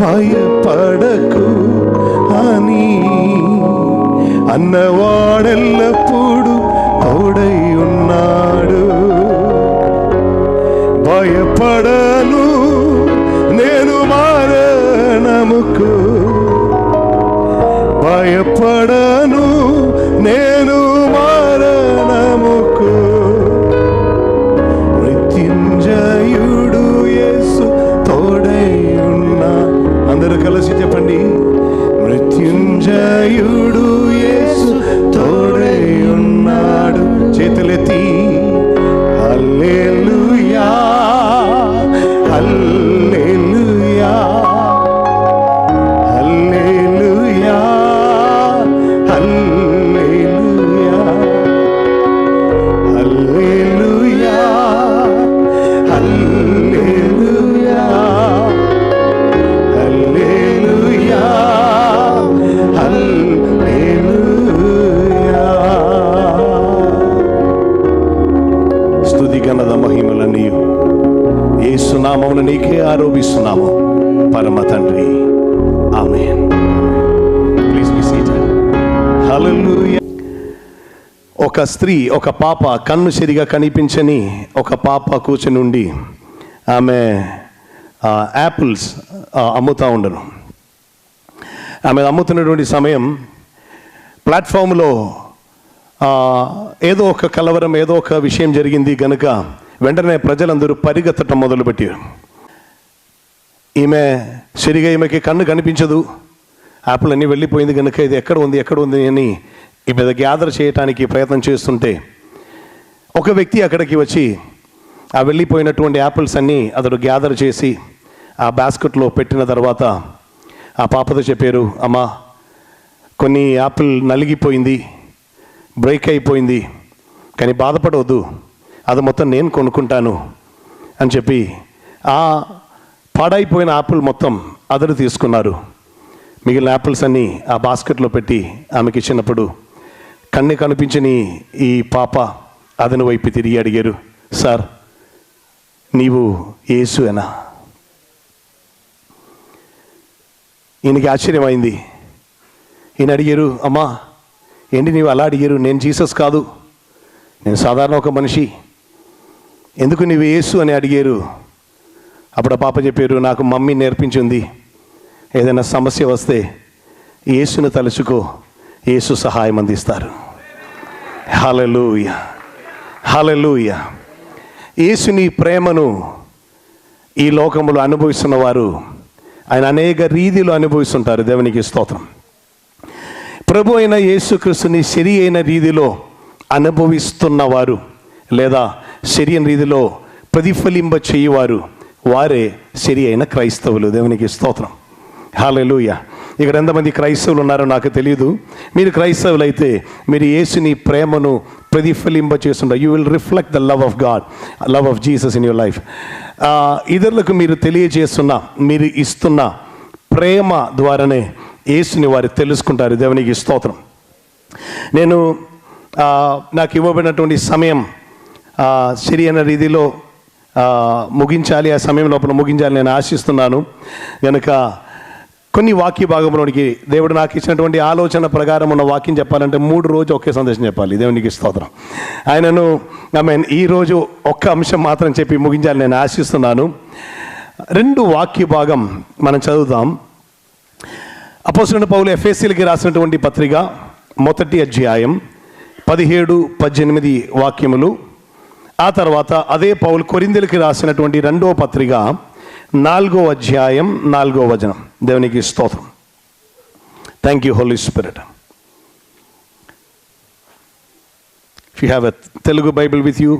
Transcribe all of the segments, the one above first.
భయపడకు అని అన్నవాడెల్లప్పుడు తోడై ఉన్నాడు. భయపడను నేను మరణముకు, భయపడను నేను మరణముకు. మృత్యుంజయుడు యేసు తోడై ఉన్నా. అందరూ కలిసి చెప్పండి, మృత్యుంజయుడు యేసు తోడై ఉన్నాడు. చేతులెత్తి హల్లెలూయా హల్లెలూయా హల్లెలూయా హల్లెలూయా హల్లెలూయా హల్లెలూయా హల్లెలూయా హల్లెలూయా. స్తుతి ఘనత మహిమలన్నీ యేసు నామమున నీకే ఆరోపిస్తున్నాము పరమ తండ్రి. ఆమేన్. Please be seated. హల్లెలూయా. ఒక స్త్రీ, ఒక పాప, కన్ను సరిగా కనిపించని ఒక పాప కూర్చొని ఉండి ఆమె యాపిల్స్ అమ్ముతూ ఉండను. ఆమె అమ్ముతున్నటువంటి సమయం ప్లాట్ఫామ్లో ఏదో ఒక కలవరం, ఏదో ఒక విషయం జరిగింది కనుక వెంటనే ప్రజలందరూ పరిగెత్తటం మొదలుపెట్టారు. ఈమె సరిగా ఈమెకి కన్ను కనిపించదు, యాపిల్ అన్నీ వెళ్ళిపోయింది కనుక ఇది ఎక్కడ ఉంది అని ఈమె గ్యాదర్ చేయడానికి ప్రయత్నం చేస్తుంటే ఒక వ్యక్తి అక్కడికి వచ్చి ఆ వెళ్ళిపోయినటువంటి యాపిల్స్ అన్నీ అతడు గ్యాదర్ చేసి ఆ బాస్కెట్లో పెట్టిన తర్వాత ఆ పాపతో చెప్పారు, అమ్మా కొన్ని యాపిల్ నలిగిపోయింది, బ్రేక్ అయిపోయింది, కానీ బాధపడవద్దు, అది మొత్తం నేను కొనుక్కుంటాను అని చెప్పి ఆ పాడైపోయిన యాపిల్ మొత్తం అతడు తీసుకున్నారు. మిగిలిన యాపిల్స్ అన్నీ ఆ బాస్కెట్లో పెట్టి ఆమెకి ఇచ్చినప్పుడు కన్ను కనిపించని ఈ పాప అతని వైపు తిరిగి అడిగారు, సార్ నీవు యేసువేనా? ఈయనకి ఆశ్చర్యమైంది. ఈయన అడిగారు, అమ్మా ఏంటి నీవు అలా అడిగారు? నేను జీసస్ కాదు, నేను సాధారణ ఒక మనిషి, ఎందుకు నీవు యేసు అని అడిగారు? అప్పుడు ఆ పాప చెప్పారు, నాకు మమ్మీ నేర్పించింది, ఏదైనా సమస్య వస్తే యేసును తలుచుకో, యేసు సహాయం అందిస్తారు. హల్లెలూయా హల్లెలూయా. యేసుని ప్రేమను ఈ లోకములో అనుభవిస్తున్న వారు ఆయన అనేక రీతిలో అనుభవిస్తుంటారు. దేవునికి స్తోత్రం. ప్రభు అయిన యేసుక్రీస్తుని సరి అయిన రీతిలో అనుభవిస్తున్నవారు లేదా సరి అయిన రీతిలో ప్రతిఫలింప చేయువారు వారే సరి అయిన క్రైస్తవులు. దేవునికి స్తోత్రం. హల్లెలూయా. ఇక్కడ ఎంతమంది క్రైస్తవులు ఉన్నారో నాకు తెలియదు. మీరు క్రైస్తవులు అయితే మీరు యేసుని ప్రేమను ప్రతిఫలింప చేస్తుంటారు. You will reflect the love of God, love of Jesus in your life. ఇతరులకు మీరు తెలియజేస్తున్న, మీరు ఇస్తున్న ప్రేమ ద్వారానే యేసుని వారు తెలుసుకుంటారు. దేవునికి స్తోత్రం. నేను నాకు ఇవ్వబడినటువంటి సమయం సరి అయిన రీతిలో ముగించాలి, ఆ సమయం లోపల ముగించాలి నేను ఆశిస్తున్నాను. కనుక కొన్ని వాక్య భాగంలోనికి దేవుడు నాకు ఇచ్చినటువంటి ఆలోచన ప్రకారం ఉన్న వాక్యం చెప్పాలంటే 3 రోజులు ఒకే సందేశం చెప్పాలి. దేవునికి స్తోత్రం. ఆయనను ఈరోజు ఒక్క అంశం మాత్రం చెప్పి ముగించాలి నేను ఆశిస్తున్నాను. 2 వాక్య భాగం మనం చదువుదాం. అపోస్తలుడైన పౌలు ఎఫెసీయులకు రాసినటువంటి పత్రిక 1వ అధ్యాయం 17-18 వాక్యములు. ఆ తర్వాత అదే పౌలు కొరింథీయులకు రాసినటువంటి 2వ పత్రిక 4వ అధ్యాయం 4వ వచనం. దేవునికి స్తోత్రం. Thank you Holi spirit. If you have a Telugu Bible with you,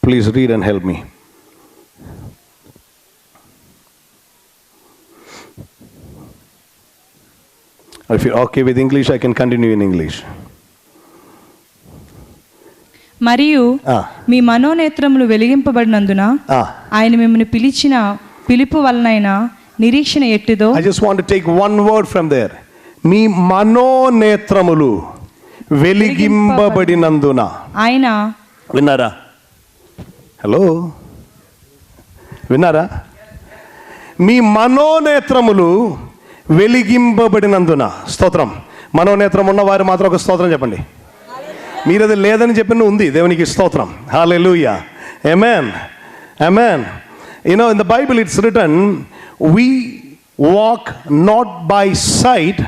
please read and help me. If you're okay with English, I can continue in English. మరియు మీ మనోనేత్రములు వెలిగింపబడినందున ఆయన మిమ్మల్ని పిలిచిన పిలుపు వలనైనా నిరీక్షణ ఎట్టిదో. I just want to take one word from there. మీ మనోనేత్రములు వెలిగింపబడినందున. ఆయన విన్నారా? Hello, విన్నారా? మీ మనోనేత్రములు వెలిగింపబడినందున. స్తోత్రం. మనోనేత్రం ఉన్నవారు మాత్రం ఒక స్తోత్రం చెప్పండి. మీరు అది లేదని చెప్పిన ఉంది. దేవునికి స్తోత్రం. హల్లెలూయా. ఆమేన్. ఆమేన్. You know, in the Bible it's written, we walk not by sight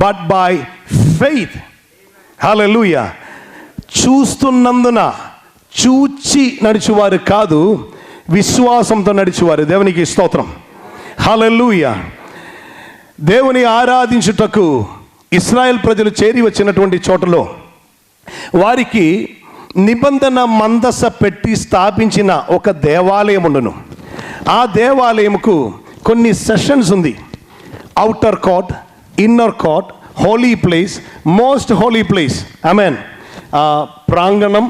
but by faith. Hallelujah. చూస్తున్నందున, చూచి నడిచేవారు కాదు, విశ్వాసంతో నడిచేవారు. దేవునికి స్తోత్రం. హల్లెలూయా. దేవుని ఆరాధించుటకు ఇశ్రాయేల్ ప్రజలు చేరి వచ్చినటువంటి చోటలో వారికి నిబంధన మందస పెట్టి స్థాపించిన ఒక దేవాలయం ఉండును. ఆ దేవాలయముకు కొన్ని సెషన్స్ ఉంది. Outer court, inner court, holy place, most holy place. ఆమేన్. ప్రాంగణం,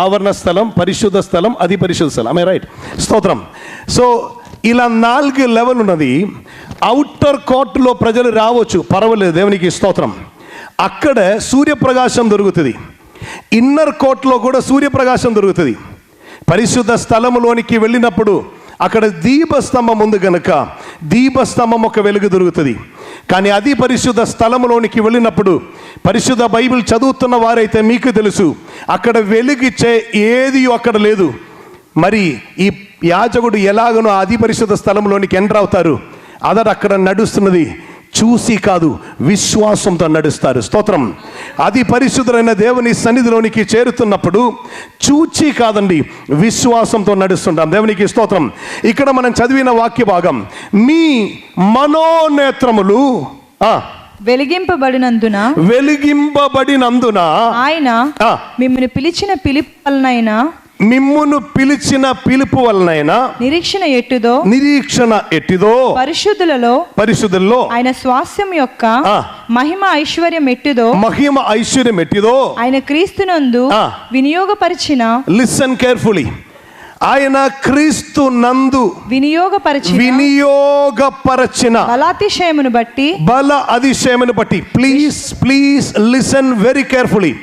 ఆవరణ స్థలం, పరిశుద్ధ స్థలం, అది పరిశుద్ధ స్థలం. ఆమె రైట్. స్తోత్రం. సో ఇలా 4 లెవెల్ ఉన్నది. అవుటర్ కోర్టులో ప్రజలు రావచ్చు, పర్వాలేదు. దేవునికి స్తోత్రం. అక్కడ సూర్యప్రకాశం దొరుకుతుంది. ఇన్నర్ కోర్టులో కూడా సూర్యప్రకాశం దొరుకుతుంది. పరిశుద్ధ స్థలములోనికి వెళ్ళినప్పుడు అక్కడ దీపస్తంభం ఉంది కనుక దీపస్తంభం ఒక వెలుగు దొరుకుతుంది. కానీ అది పరిశుద్ధ స్థలములోనికి వెళ్ళినప్పుడు, పరిశుద్ధ బైబిల్ చదువుతున్న వారైతే మీకు తెలుసు, అక్కడ వెలుగిచ్చే ఏది అక్కడ లేదు. మరి ఈ యాజకుడు ఎలాగనో అది పరిశుద్ధ స్థలంలోనికి ఎంటర్ అవుతారు. అక్కడ నడుస్తున్నది చూసి కాదు, విశ్వాసంతో నడుస్తారు. స్తోత్రం. అది పరిశుద్ధమైన దేవుని సన్నిధిలోనికి చేరుతున్నప్పుడు చూచి కాదండి, విశ్వాసంతో నడుస్తుంటాం. దేవునికి స్తోత్రం. ఇక్కడ మనం చదివిన వాక్య భాగం, మీ మనోనేత్రములు వెలిగింపబడినందున ఆయన మిమ్మల్ని పిలిచిన పిలుపు వలనైనా మిమ్మును పిలిచిన పిలుపు వలనైనా నిరీక్షణ ఎట్టిదో పరిశుద్ధులలో ఆయన స్వాస్యం యొక్క మహిమ ఐశ్వర్యం ఎట్టిదో ఆయన క్రీస్తునందు వినియోగపరిచిన. Listen carefully. ఆయన క్రీస్తు నందు వినియోగపరచిన బల అతిశయమును బట్టి. Please listen very carefully.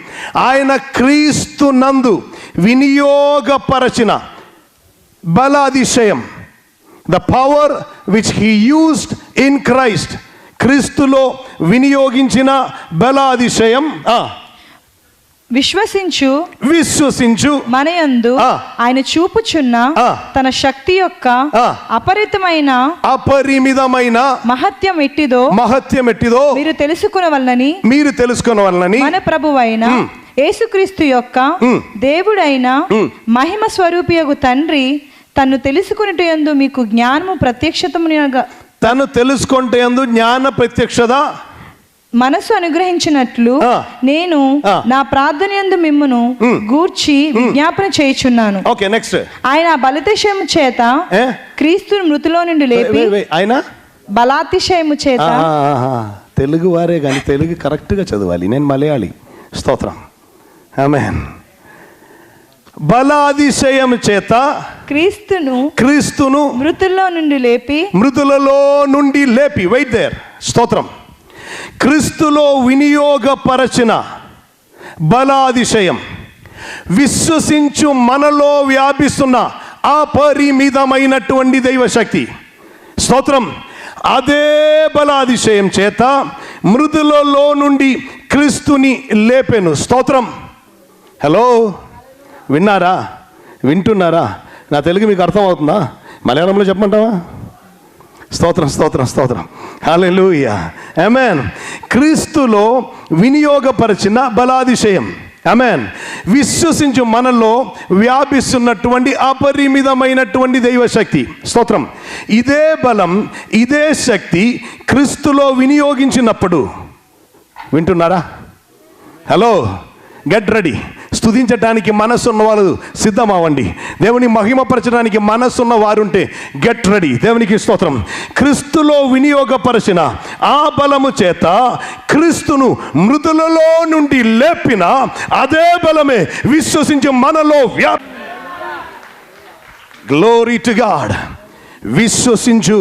ఆయన క్రీస్తు నందు వినియోగపరచిన బల అతిశయం, the power which he used in Christ. క్రీస్తులో వినియోగించిన బల అతిశయం. విశ్వసించు మనయందు ఆయన చూపుచున్న తన శక్తి యొక్క అపరిమితమైన మహత్యం ఎట్టిదో మీరు తెలుసుకొనవలనని మన ప్రభువైన యేసుక్రీస్తు యొక్క దేవుడైన మహిమ స్వరూపియగు తండ్రి తను తెలుసుకొనుటయందు మీకు జ్ఞానము ప్రత్యక్షతముగా తను తెలుసుకొనుటయందు జ్ఞాన ప్రత్యక్షత మనసు అనుగ్రహించినట్లు నేను నా ప్రార్థనయందు మిమ్మును గూర్చి విజ్ఞాపన చేయుచున్నాను. Okay, next. ఆయన బలాతిశయము చేత క్రీస్తును మృతులో నుండి లేపి. ఆయన బలాతిశయము చేత. తెలుగు వారే కానీ తెలుగు కరెక్ట్ గా చదవాలి. నేను మలయాళి. స్తోత్రం. ఆమేన్. బలాతిశయము చేత క్రీస్తును మృతుల్లో నుండి లేపి. Wait there. స్తోత్రం. క్రీస్తులో వినియోగపరచిన బలాతిశయం, విశ్వసించు మనలో వ్యాపిస్తున్న అపరిమితమైనటువంటి దైవశక్తి. స్తోత్రం. అదే బలాతిశయం చేత మృతులలో నుండి క్రీస్తుని లేపెను. స్తోత్రం. హలో, విన్నారా? వింటున్నారా? నా తెలుగు మీకు అర్థమవుతుందా? మలయాళంలో చెప్పమంటావా? స్తోత్రం, స్తోత్రం, స్తోత్రం. హల్లెలూయా. ఆమేన్. క్రీస్తులో వినియోగపరిచిన బలాతిశయం. ఆమేన్. విశ్వసించు మనలో వ్యాపిస్తున్నటువంటి అపరిమితమైనటువంటి దైవశక్తి. స్తోత్రం. ఇదే బలం, ఇదే శక్తి క్రీస్తులో వినియోగించినప్పుడు, వింటున్నారా? Hello, get ready. స్తుతించడానికి మనస్సున్న వాళ్ళు సిద్ధమవ్వండి. దేవుని మహిమపరచడానికి మనస్సున్న వారుంటే గెట్ రెడీ. దేవునికి స్తోత్రం. క్రీస్తులో వినియోగపరిచిన ఆ బలము చేత క్రీస్తును మృతులలో నుండి లేపిన అదే బలమే విశ్వసించి మనలో గ్లోరీ టు గాడ్. విశ్వసించు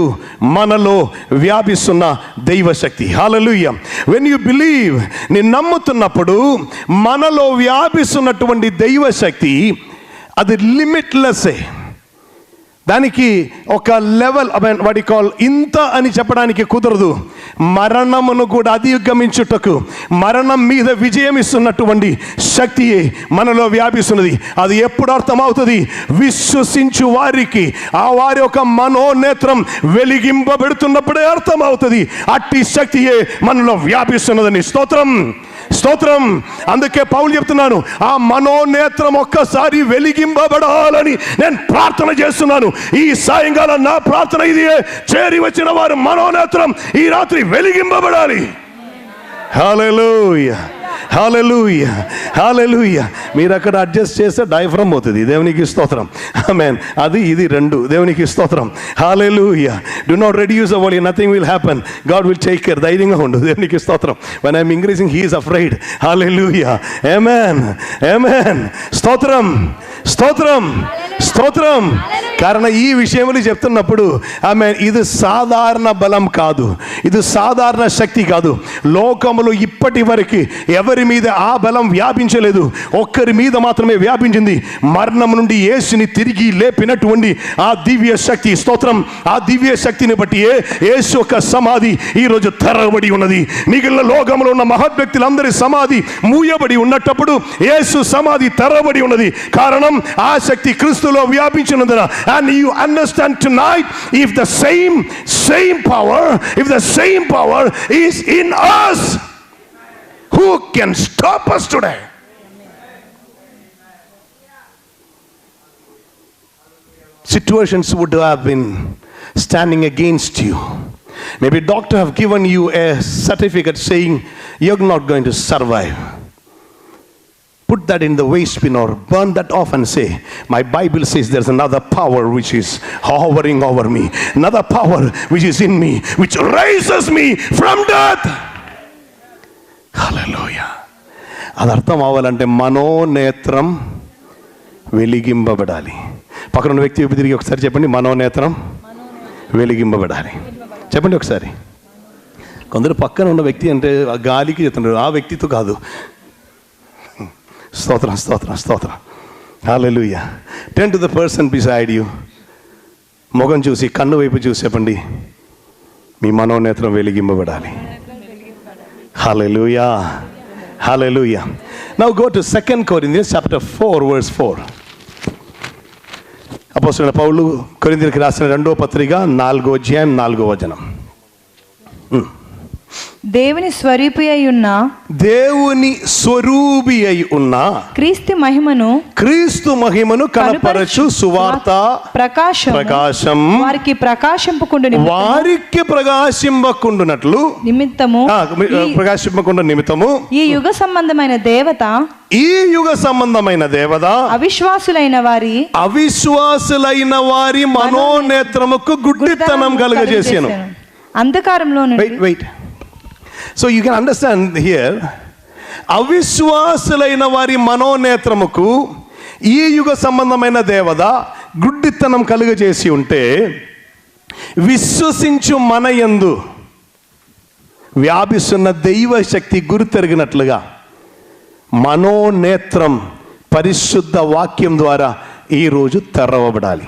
మనలో వ్యాపిస్తున్న దైవశక్తి. హల్లెలూయా. వెన్ యు బిలీవ్, నీ నమ్ముతున్నప్పుడు మనలో వ్యాపిస్తున్నటువంటి దైవశక్తి అది లిమిట్లెస్. దానికి ఒక లెవెల్ వాడి కాల్ ఇంత అని చెప్పడానికి కుదరదు. మరణమును కూడా అధిగమించుటకు, మరణం మీద విజయం ఇస్తున్నటువంటి శక్తి మనలో వ్యాపిస్తున్నది. అది ఎప్పుడు అర్థమవుతుంది? విశ్వసించు వారికి ఆ వారి యొక్క మనోనేత్రం వెలిగింపబెడుతున్నప్పుడే అర్థమవుతుంది. అట్టి శక్తియే మనలో వ్యాపిస్తున్నదని. స్తోత్రం, స్తోత్రం. అందుకే పౌలు చెప్తున్నాను, ఆ మనోనేత్రం ఒక్కసారి వెలిగింపబడాలని నేను ప్రార్థన చేస్తున్నాను. ఈ సాయంకాలం నా ప్రార్థన ఇది, చేరి వచ్చిన వారు మనోనేత్రం ఈ రాత్రి వెలిగింపబడాలి. హల్లెలూయా, హల్లెలూయా, హల్లెలూయా. మీరు అక్కడ అడ్జస్ట్ చేస్తే డయాఫ్రమ్ అవుతుంది. దేవునికి స్తోత్రం. ఆమేన్. అది ఇది రెండు. దేవునికి స్తోత్రం. హల్లెలూయా. Do not reduce the volume, nothing will happen. God will take care. ధైర్యంగా ఉండు. దేవునికి స్తోత్రం. When I'm increasing he is afraid. హల్లెలూయా. ఆమేన్, ఆమేన్. స్తోత్రం, స్తోత్రం, స్తోత్రం. కారణం ఈ విషయములు చెప్తున్నప్పుడు ఆమె ఇది సాధారణ బలం కాదు, ఇది సాధారణ శక్తి కాదు. లోకములో ఇప్పటి వరకు ఎవరి మీద ఆ బలం వ్యాపించలేదు, ఒక్కరి మీద మాత్రమే వ్యాపించింది. మరణం నుండి యేసుని తిరిగి లేపినటువంటి ఆ దివ్య శక్తి. స్తోత్రం. ఆ దివ్య శక్తిని బట్టి యేసు యొక్క సమాధి ఈరోజు తెరవబడి ఉన్నది. మిగిలిన లోకంలో ఉన్న మహద్వ్యక్తులందరి సమాధి మూయబడి ఉన్నప్పుడు యేసు సమాధి తెరవబడి ఉన్నది. కారణం ఆ శక్తి క్రీస్తులో వ్యాపించినందున. And you understand tonight, if the same power is in us, who can stop us today? Situations would have been standing against you. Maybe doctor have given you a certificate saying you're not going to survive. Put that in the waste bin or burn that off and say, my Bible says there's another power which is hovering over me, another power which is in me, which raises me from death. Hallelujah. అది అర్థం అవ్వాలంటే మనోనేత్రం వెలిగింపబడాలి. పక్కన వ్యక్తి వైపు తిరిగి ఒకసారి చెప్పండి, మనోనేత్రం వెలిగింపబడాలి. చెప్పండి ఒకసారి. కొందరు పక్కన ఉన్న వ్యక్తి అంటే గాలికి చెప్తున్నారు, ఆ వ్యక్తితో కాదు. స్తోత్రం, స్తోత్రం, స్తోత్రం. హల్లెలూయా. Turn to the person beside you. మొగం చూసి, కన్ను వైపు చూసి చెప్పండి, మీ మనోనేత్రం వెలిగింపబడాలి. హల్లెలూయా, హల్లెలూయా. Now go to 2 Corinthians chapter 4 verse 4. అపోస్తలుడైన పౌలు కొరింథీయులకు రాసిన 2వ పత్రిక 4వ అధ్యాయం 4వ వచనం. దేవుని స్వరూపి అయి ఉన్న, దేవుని స్వరూపి అయి ఉన్న క్రీస్తు మహిమను కనపరచు సువార్త ప్రకాశం వారికి ప్రకాశింపకుండునట్లు నిమిత్తము ఈ యుగ సంబంధమైన దేవత అవిశ్వాసులైన వారి మనోనేత్రముకు గుడ్డితనం కలుగజేసాను. అంధకారంలో wait. So you can understand here, అవిశ్వాసులైన వారి మనోనేత్రముకు ఈ యుగ సంబంధమైన దేవత గుడ్డితనం కలుగజేసి ఉంటే, విశ్వసించు మన యందు వ్యాపిస్తున్న దైవ శక్తి గుర్తెరిగినట్లుగా మనోనేత్రం పరిశుద్ధ వాక్యం ద్వారా ఈరోజు తెరవబడాలి.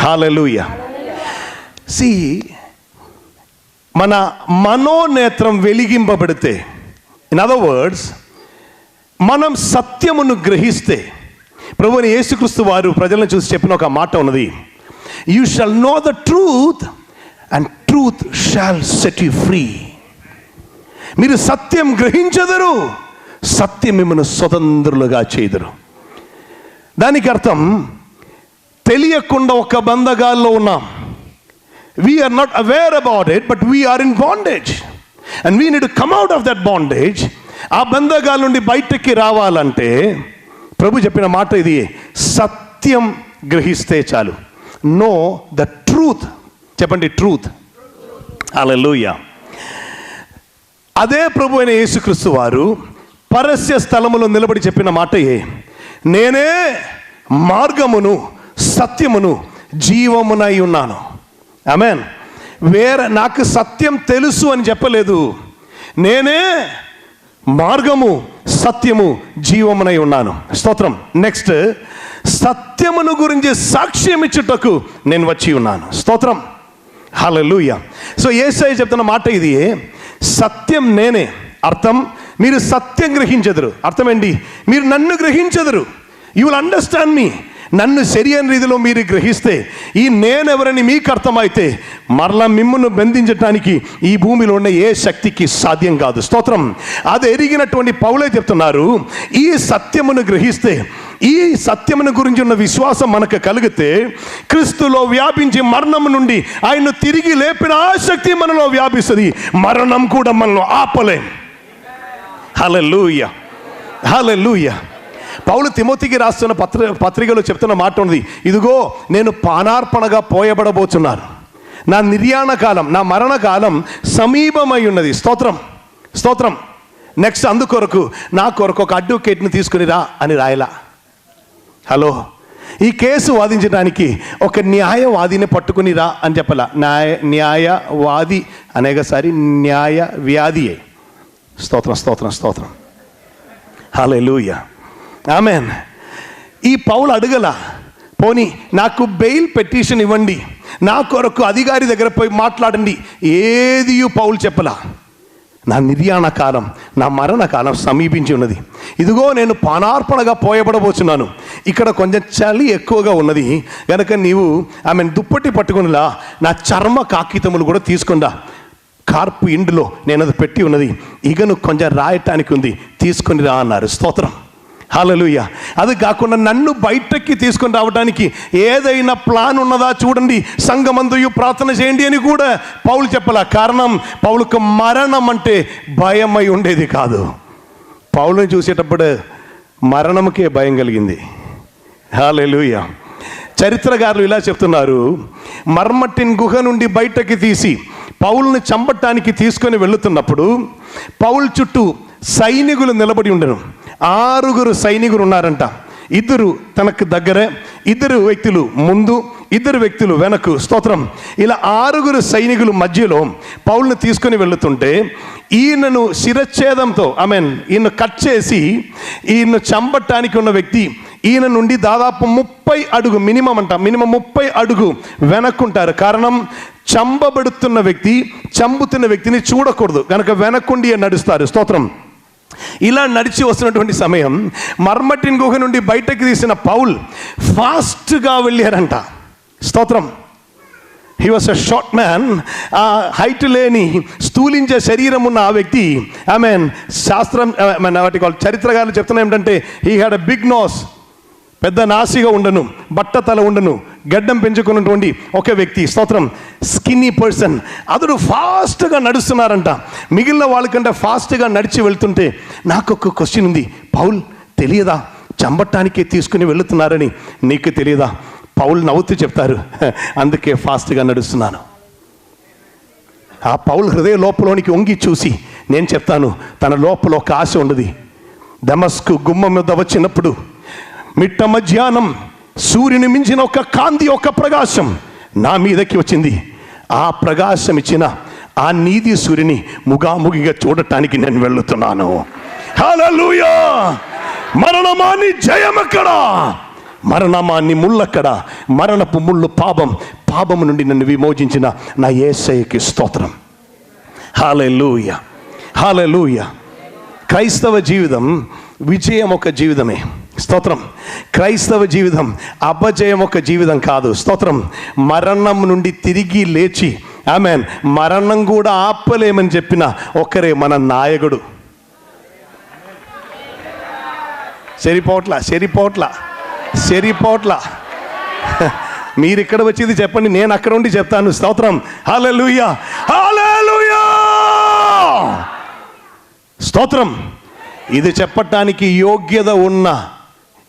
హల్లెలూయా. See, మన మనోనేత్రం వెలిగింపబడితే, ఇన్ అదర్ వర్డ్స్, మనం సత్యమును గ్రహిస్తే, ప్రభువైన యేసుక్రీస్తు వారు ప్రజలను చూసి చెప్పిన ఒక మాట ఉన్నది, you shall know the truth and truth shall set you free. మీరు సత్యం గ్రహించెదరు, సత్యం మిమ్మల్ని స్వతంత్రులుగా చేయుదురు. దానికి అర్థం, తెలియకుండా ఒక బంధకాల్లో ఉన్నాం. We are not aware about it, but we are in bondage. And we need to come out of that bondage. ఆ బంధకాల నుండి బయటకి రావాలంటే ప్రభు చెప్పిన మాట ఇది, సత్యం గ్రహిస్తే చాలు. No the truth. చెప్పండి, ట్రూత్. హల్లెలూయా. అదే ప్రభు అయిన యేసుక్రీస్తు వారు పరస్య స్థలములో నిలబడి చెప్పిన మాటయే, నేనే మార్గమును సత్యమును జీవమునై ఉన్నాను. ఆమేన్. నాకు సత్యం తెలుసు అని చెప్పలేదు, నేనే మార్గము సత్యము జీవమునై ఉన్నాను. స్తోత్రం. నెక్స్ట్, సత్యమును గురించి సాక్ష్యం ఇచ్చుటకు నేను వచ్చి ఉన్నాను. స్తోత్రం. హల్లెలూయా. సో యేసయ్య చెప్తున్న మాట ఇది, సత్యం నేనే. అర్థం, మీరు సత్యం గ్రహించెదరు. అర్థం ఏంటి? మీరు నన్ను గ్రహించెదరు. యు విల్ అండర్స్టాండ్ మీ. నన్ను సరి అయిన రీతిలో మీరు గ్రహిస్తే, ఈ నేనెవరని మీకు అర్థమైతే, మరలా మిమ్మల్ని బంధించడానికి ఈ భూమిలో ఉన్న ఏ శక్తికి సాధ్యం కాదు. స్తోత్రం. అది ఎరిగినటువంటి పౌలే చెప్తున్నారు, ఈ సత్యమును గ్రహిస్తే, ఈ సత్యమును గురించి ఉన్న విశ్వాసం మనకు కలిగితే, క్రీస్తులో వ్యాపించి మరణం నుండి ఆయన్ను తిరిగి లేపిన ఆ శక్తి మనలో వ్యాపిస్తుంది. మరణం కూడా మనలో ఆపలేం. హల్లెలూయా, హల్లెలూయా. పౌలు తిమోతికి రాస్తున్న పత్రికలో చెప్తున్న మాట ఉంది, ఇదిగో నేను పానార్పణగా పోయబడబోతున్నాను. నా నిర్యాణ కాలం, నా మరణకాలం సమీపమై ఉన్నది. స్తోత్రం, స్తోత్రం. నెక్స్ట్, అందుకొరకు నా కొరకు ఒక అడ్వకేట్ని తీసుకుని రా అని రాయలా. హలో, ఈ కేసు వాదించడానికి ఒక న్యాయవాదిని పట్టుకుని రా అని చెప్పలా. న్యాయవాది అనేకసారి న్యాయ వ్యాధియే. స్తోత్రం, స్తోత్రం, స్తోత్రం. హల్లెలూయా, ఆమెన్. ఈ పౌలు అడగల, పోనీ నాకు బెయిల్ పెటిషన్ ఇవ్వండి, నా కొరకు అధికారి దగ్గర పోయి మాట్లాడండి, ఏది పౌలు చెప్పలా. నా నిర్యాణ కాలం, నా మరణ కాలం సమీపించి ఉన్నది. ఇదిగో నేను పానార్పణగా పోయబడబోతున్నాను. ఇక్కడ కొంచెం చలి ఎక్కువగా ఉన్నది కనుక నీవు దుప్పటి పట్టుకునిలా, నా చర్మ కాగితములు కూడా తీసుకుందా, కార్పు ఇండులో నేను అది పెట్టి ఉన్నది, ఇక నువ్వు కొంచెం రాయటానికి ఉంది, తీసుకొని రా అన్నారు. స్తోత్రం. హల్లెలూయా. అది కాకుండా నన్ను బయటకి తీసుకొని రావడానికి ఏదైనా ప్లాన్ ఉన్నదా చూడండి, సంఘమందు ప్రార్థన చేయండి అని కూడా పౌలు చెప్పలా. కారణం, పౌలుకు మరణం అంటే భయమై ఉండేది కాదు. పౌలుని చూసేటప్పుడు మరణంకే భయం కలిగింది. హల్లెలూయా. చరిత్రకారులు ఇలా చెప్తున్నారు, మర్మటిన్ గుహ నుండి బయటకి తీసి పౌలుని చంపటానికి తీసుకొని వెళుతున్నప్పుడు పౌలు చుట్టూ సైనికులు నిలబడి ఉండరు. 6 సైనికులు ఉన్నారంట. 2 తనకు దగ్గరే, 2 వ్యక్తులు ముందు, 2 వ్యక్తులు వెనక్కు. స్తోత్రం. ఇలా 6 సైనికులు మధ్యలో పౌలుని తీసుకొని వెళుతుంటే, ఈయనను శిరచ్ఛేదంతో ఈయన కట్ చేసి ఈయన చంపటానికి ఉన్న వ్యక్తి ఈయన నుండి దాదాపు 30 అడుగు మినిమం 30 అడుగు వెనక్కుంటారు. కారణం, చంపబడుతున్న వ్యక్తి చంపుతున్న వ్యక్తిని చూడకూడదు కనుక వెనక్కుండి నడుస్తారు. స్తోత్రం. ఇలా నడిచి వస్తున్నటువంటి సమయం మర్మటిన్ గుహ నుండి బయటకు తీసిన పౌల్ ఫాస్ట్గా వెళ్ళారంట. స్తోత్రం. He was a short man. ఆ హైట్ లేని స్థూలించే శరీరం ఉన్న ఆ వ్యక్తి శాస్త్రం చరిత్రకారులు చెప్తున్నా ఏంటంటే, he had a big nose, పెద్ద నాసిగా ఉండను, బట్ట తల ఉండను, గడ్డం పెంచుకున్నటువంటి ఒక వ్యక్తి. స్తోత్రం. Skinny person. అతడు ఫాస్ట్గా నడుస్తున్నారంట. మిగిలిన వాళ్ళకంటే ఫాస్ట్గా నడిచి వెళ్తుంటే నాకు ఒక క్వశ్చన్ ఉంది, పౌల్ తెలియదా చంపటానికి తీసుకుని వెళుతున్నారని? నీకు తెలియదా? పౌల్ నవ్వుతూ చెప్తారు, అందుకే ఫాస్ట్గా నడుస్తున్నాను. ఆ పౌల్ హృదయ లోపలోనికి వంగి చూసి నేను చెప్తాను, తన లోపల ఒక ఆశ ఉన్నది. దమస్కు గుమ్మం మీద వచ్చినప్పుడు మిట్ట మధ్యాహ్నం సూర్యుని మించిన ఒక కాంతి, ఒక ప్రకాశం నా మీదకి వచ్చింది. ఆ ప్రకాశం ఇచ్చిన ఆ నీతి సూర్యుని ముఖాముఖిగా చూడటానికి నేను వెళ్తున్నాను. హల్లెలూయా. మరణమాని జయమక్కడా, మరణమాన్ని ముళ్ళక్కడ, మరణపు ముళ్ళు పాపము నుండి నన్ను విమోచించిన నా యేసయ్యకి స్తోత్రం. హల్లెలూయా, హల్లెలూయా. క్రైస్తవ జీవితం విజయం ఒక జీవితమే. స్తోత్రం. క్రైస్తవ జీవితం అపజయం ఒక జీవితం కాదు. స్తోత్రం. మరణం నుండి తిరిగి లేచి మరణం కూడా ఆపలేమని చెప్పిన ఒకరే మన నాయకుడు. సరిపోట్ల మీరు ఇక్కడ వచ్చేది చెప్పండి, నేను అక్కడ ఉండి చెప్తాను. స్తోత్రం. హల్లెలూయా, హల్లెలూయా, స్తోత్రం. ఇది చెప్పటానికి యోగ్యత ఉన్న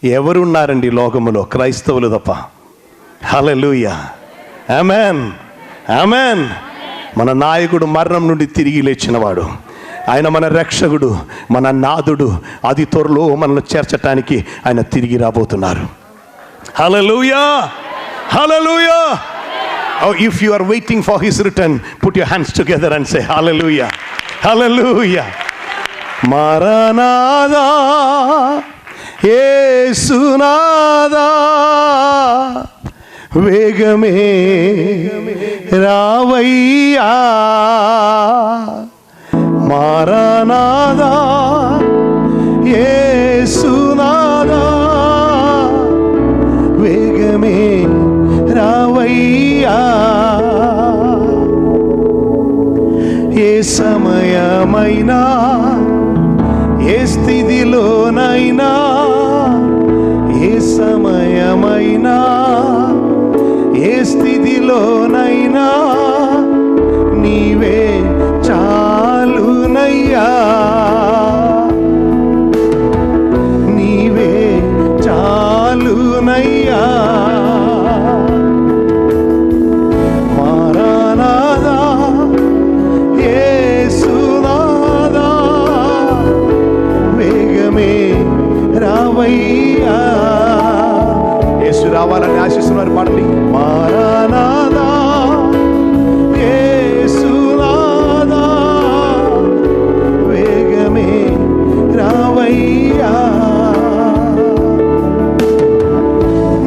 ఎవరున్నారండి లోకములో? క్రైస్తవులు తప్ప. హల్లెలూయా, ఆమేన్, ఆమేన్. మన నాయకుడు మరణం నుండి తిరిగి లేచినవాడు. ఆయన మన రక్షకుడు, మన నాథుడు. అది త్వరలో మనల్ని చేర్చటానికి ఆయన తిరిగి రాబోతున్నారు. హల్లెలూయా, హల్లెలూయా. Oh, if you are waiting for his return, put your hands together and say hallelujah, hallelujah. Maranatha. యేసునాదా వేగమే రావయ్యా, మారనాదా యేసునాదా వేగమే రావయ్యా. ఏ సమయమైనా ఏ స్థితిలోనైనా, ఏ సమయమైనా ఏ స్థితిలోనైనా నీవే చాలునయ్యా, నీవే చాలునయ్యా. మారనాదా యేసునాదా వేగమే రావయ్యా. యేసు రావాలని ఆశిస్తున్నారు, పాడండి. మారనాదా యేసునాదా వేగమే రావయ్యా.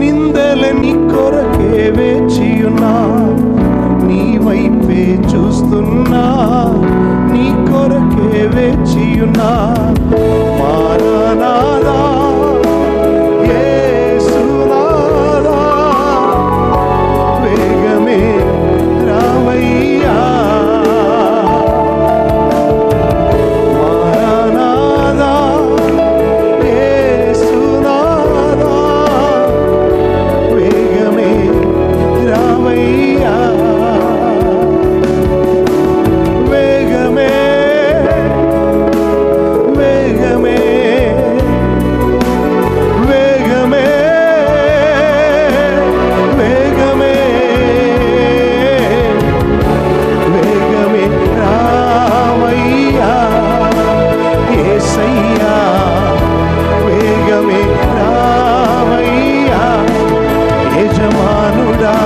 నిందలని కొరకే వేచియున్నా, నీ వైపే చూస్తున్నా, నీ కొరకే వేచియున్నా. మారనాదా యేసునాదా వేగమే రావయ్యా. మారనాదా యేసునాదా వేగమే రావయ్యా. వేగమే వేగమే వేగమే వేగమే వేగమే రావయ్యా. యేసయ్యా వేగమే రావయ్యా. యజమానుడా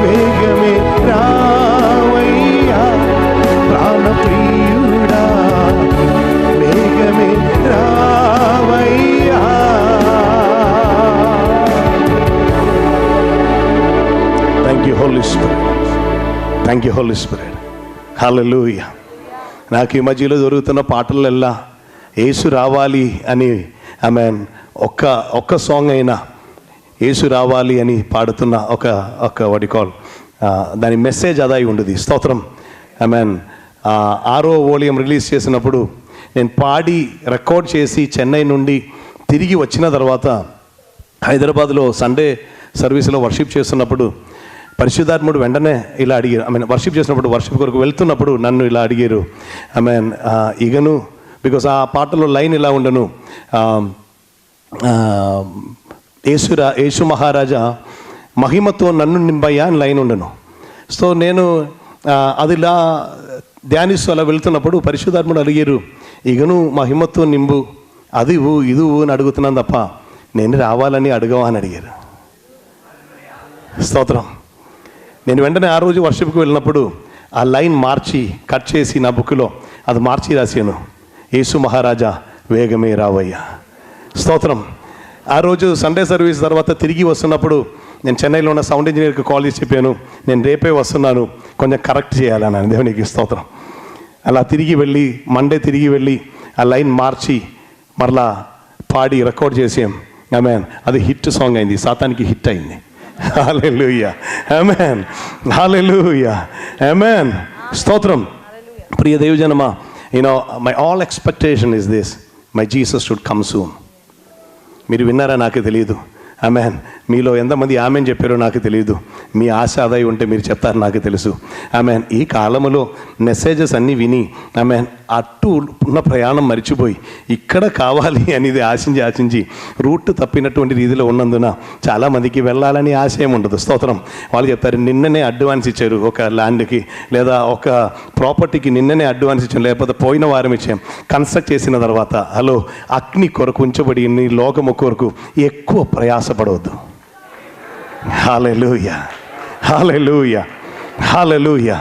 వేగమే రావయ్యా. ప్రాణప్రియుడా వేగమే రావయ్యా. Thank you Holi Spirit, thank you Holi Spirit. హల్లెలూయా. నాకు ఈ మధ్యలో దొరుకుతున్న పాటలల్లా యేసు రావాలి అని ఆమెన్ ఒక్క సాంగ్ అయినా యేసు రావాలి అని పాడుతున్న ఒక వాట్ యు కాల్ దాని మెసేజ్ అదాయి ఉండదు. స్తోత్రం. ఆమెన్ 6వ వోల్యూమ్ రిలీజ్ చేసినప్పుడు నేను పాడి రికార్డ్ చేసి చెన్నై నుండి తిరిగి వచ్చిన తర్వాత హైదరాబాద్లో సండే సర్వీస్లో వర్షిప్ చేస్తున్నప్పుడు పరిశుద్ధాత్ముడు వెంటనే ఇలా అడిగారు. వర్షిప్ చేసినప్పుడు, వర్షిప్ కొరకు వెళ్తున్నప్పుడు నన్ను ఇలా అడిగారు. ఇగను బికాస్ ఆ పాటలో లైన్ ఇలా ఉండను, యేసు మహారాజా మహిమతో నన్ను నింపయ్యా అని లైన్ ఉండను. సో నేను అది ఇలా ధ్యానిస్తూ అలా వెళ్తున్నప్పుడు పరిశుద్ధాత్ముడు అడిగారు, ఇగను మహిమతో నింపు, అది ఇది అని అడుగుతున్నాను తప్ప నేను రావాలని అడగవా అని అడిగారు. స్తోత్రం. నేను వెంటనే ఆ రోజు వర్షిప్కి వెళ్ళినప్పుడు ఆ లైన్ మార్చి కట్ చేసి నా బుక్లో అది మార్చి రాశాను, యేసు మహారాజా వేగమే రావయ్యా. స్తోత్రం. ఆ రోజు సండే సర్వీస్ తర్వాత తిరిగి వస్తున్నప్పుడు నేను చెన్నైలో ఉన్న సౌండ్ ఇంజనీర్కి కాల్ చేసి చెప్పాను, నేను రేపే వస్తున్నాను, కొంచెం కరెక్ట్ చేయాలన్నాను. దేవునికి స్తోత్రం. అలా తిరిగి వెళ్ళి మండే తిరిగి వెళ్ళి ఆ లైన్ మార్చి మరలా పాడి రికార్డ్ చేసాం. ఆమేన్. అది హిట్ సాంగ్ అయింది, సాతానికి హిట్ అయింది. హల్లెలూయా, ఆమేన్, హల్లెలూయా, ఆమేన్. స్తోత్రం. ప్రియ దైవజనమా, my all expectation is this, my Jesus should come soon. మీరు విన్నారా నాకు తెలియదు. ఆమేన్. మీలో ఎంతమంది ఆమెన్ చెప్పారో నాకు తెలియదు. మీ ఆశ ఆదాయి ఉంటే మీరు చెప్తారు, నాకు తెలుసు. ఆమేన్. ఈ కాలంలో మెసేజెస్ అన్నీ విని ఆమేన్ అటు ఉన్న ప్రయాణం మర్చిపోయి ఇక్కడ కావాలి అనేది ఆశించి రూట్ తప్పినటువంటి రీతిలో ఉన్నందున చాలామందికి వెళ్ళాలని ఆశ ఏమి ఉండదు. స్తోత్రం. వాళ్ళు చెప్తారు, నిన్ననే అడ్వాన్స్ ఇచ్చారు ఒక ల్యాండ్కి, లేదా ఒక ప్రాపర్టీకి నిన్ననే అడ్వాన్స్ ఇచ్చాం, లేకపోతే పోయిన వారం ఇచ్చాం. కన్స్ట్రక్ట్ చేసిన తర్వాత హలో అగ్ని కొరకు ఉంచబడి నీ లోకము కొరకు ఎక్కువ ప్రయాసపడవద్దు. హల్లెలూయా, హల్లెలూయా, హల్లెలూయా,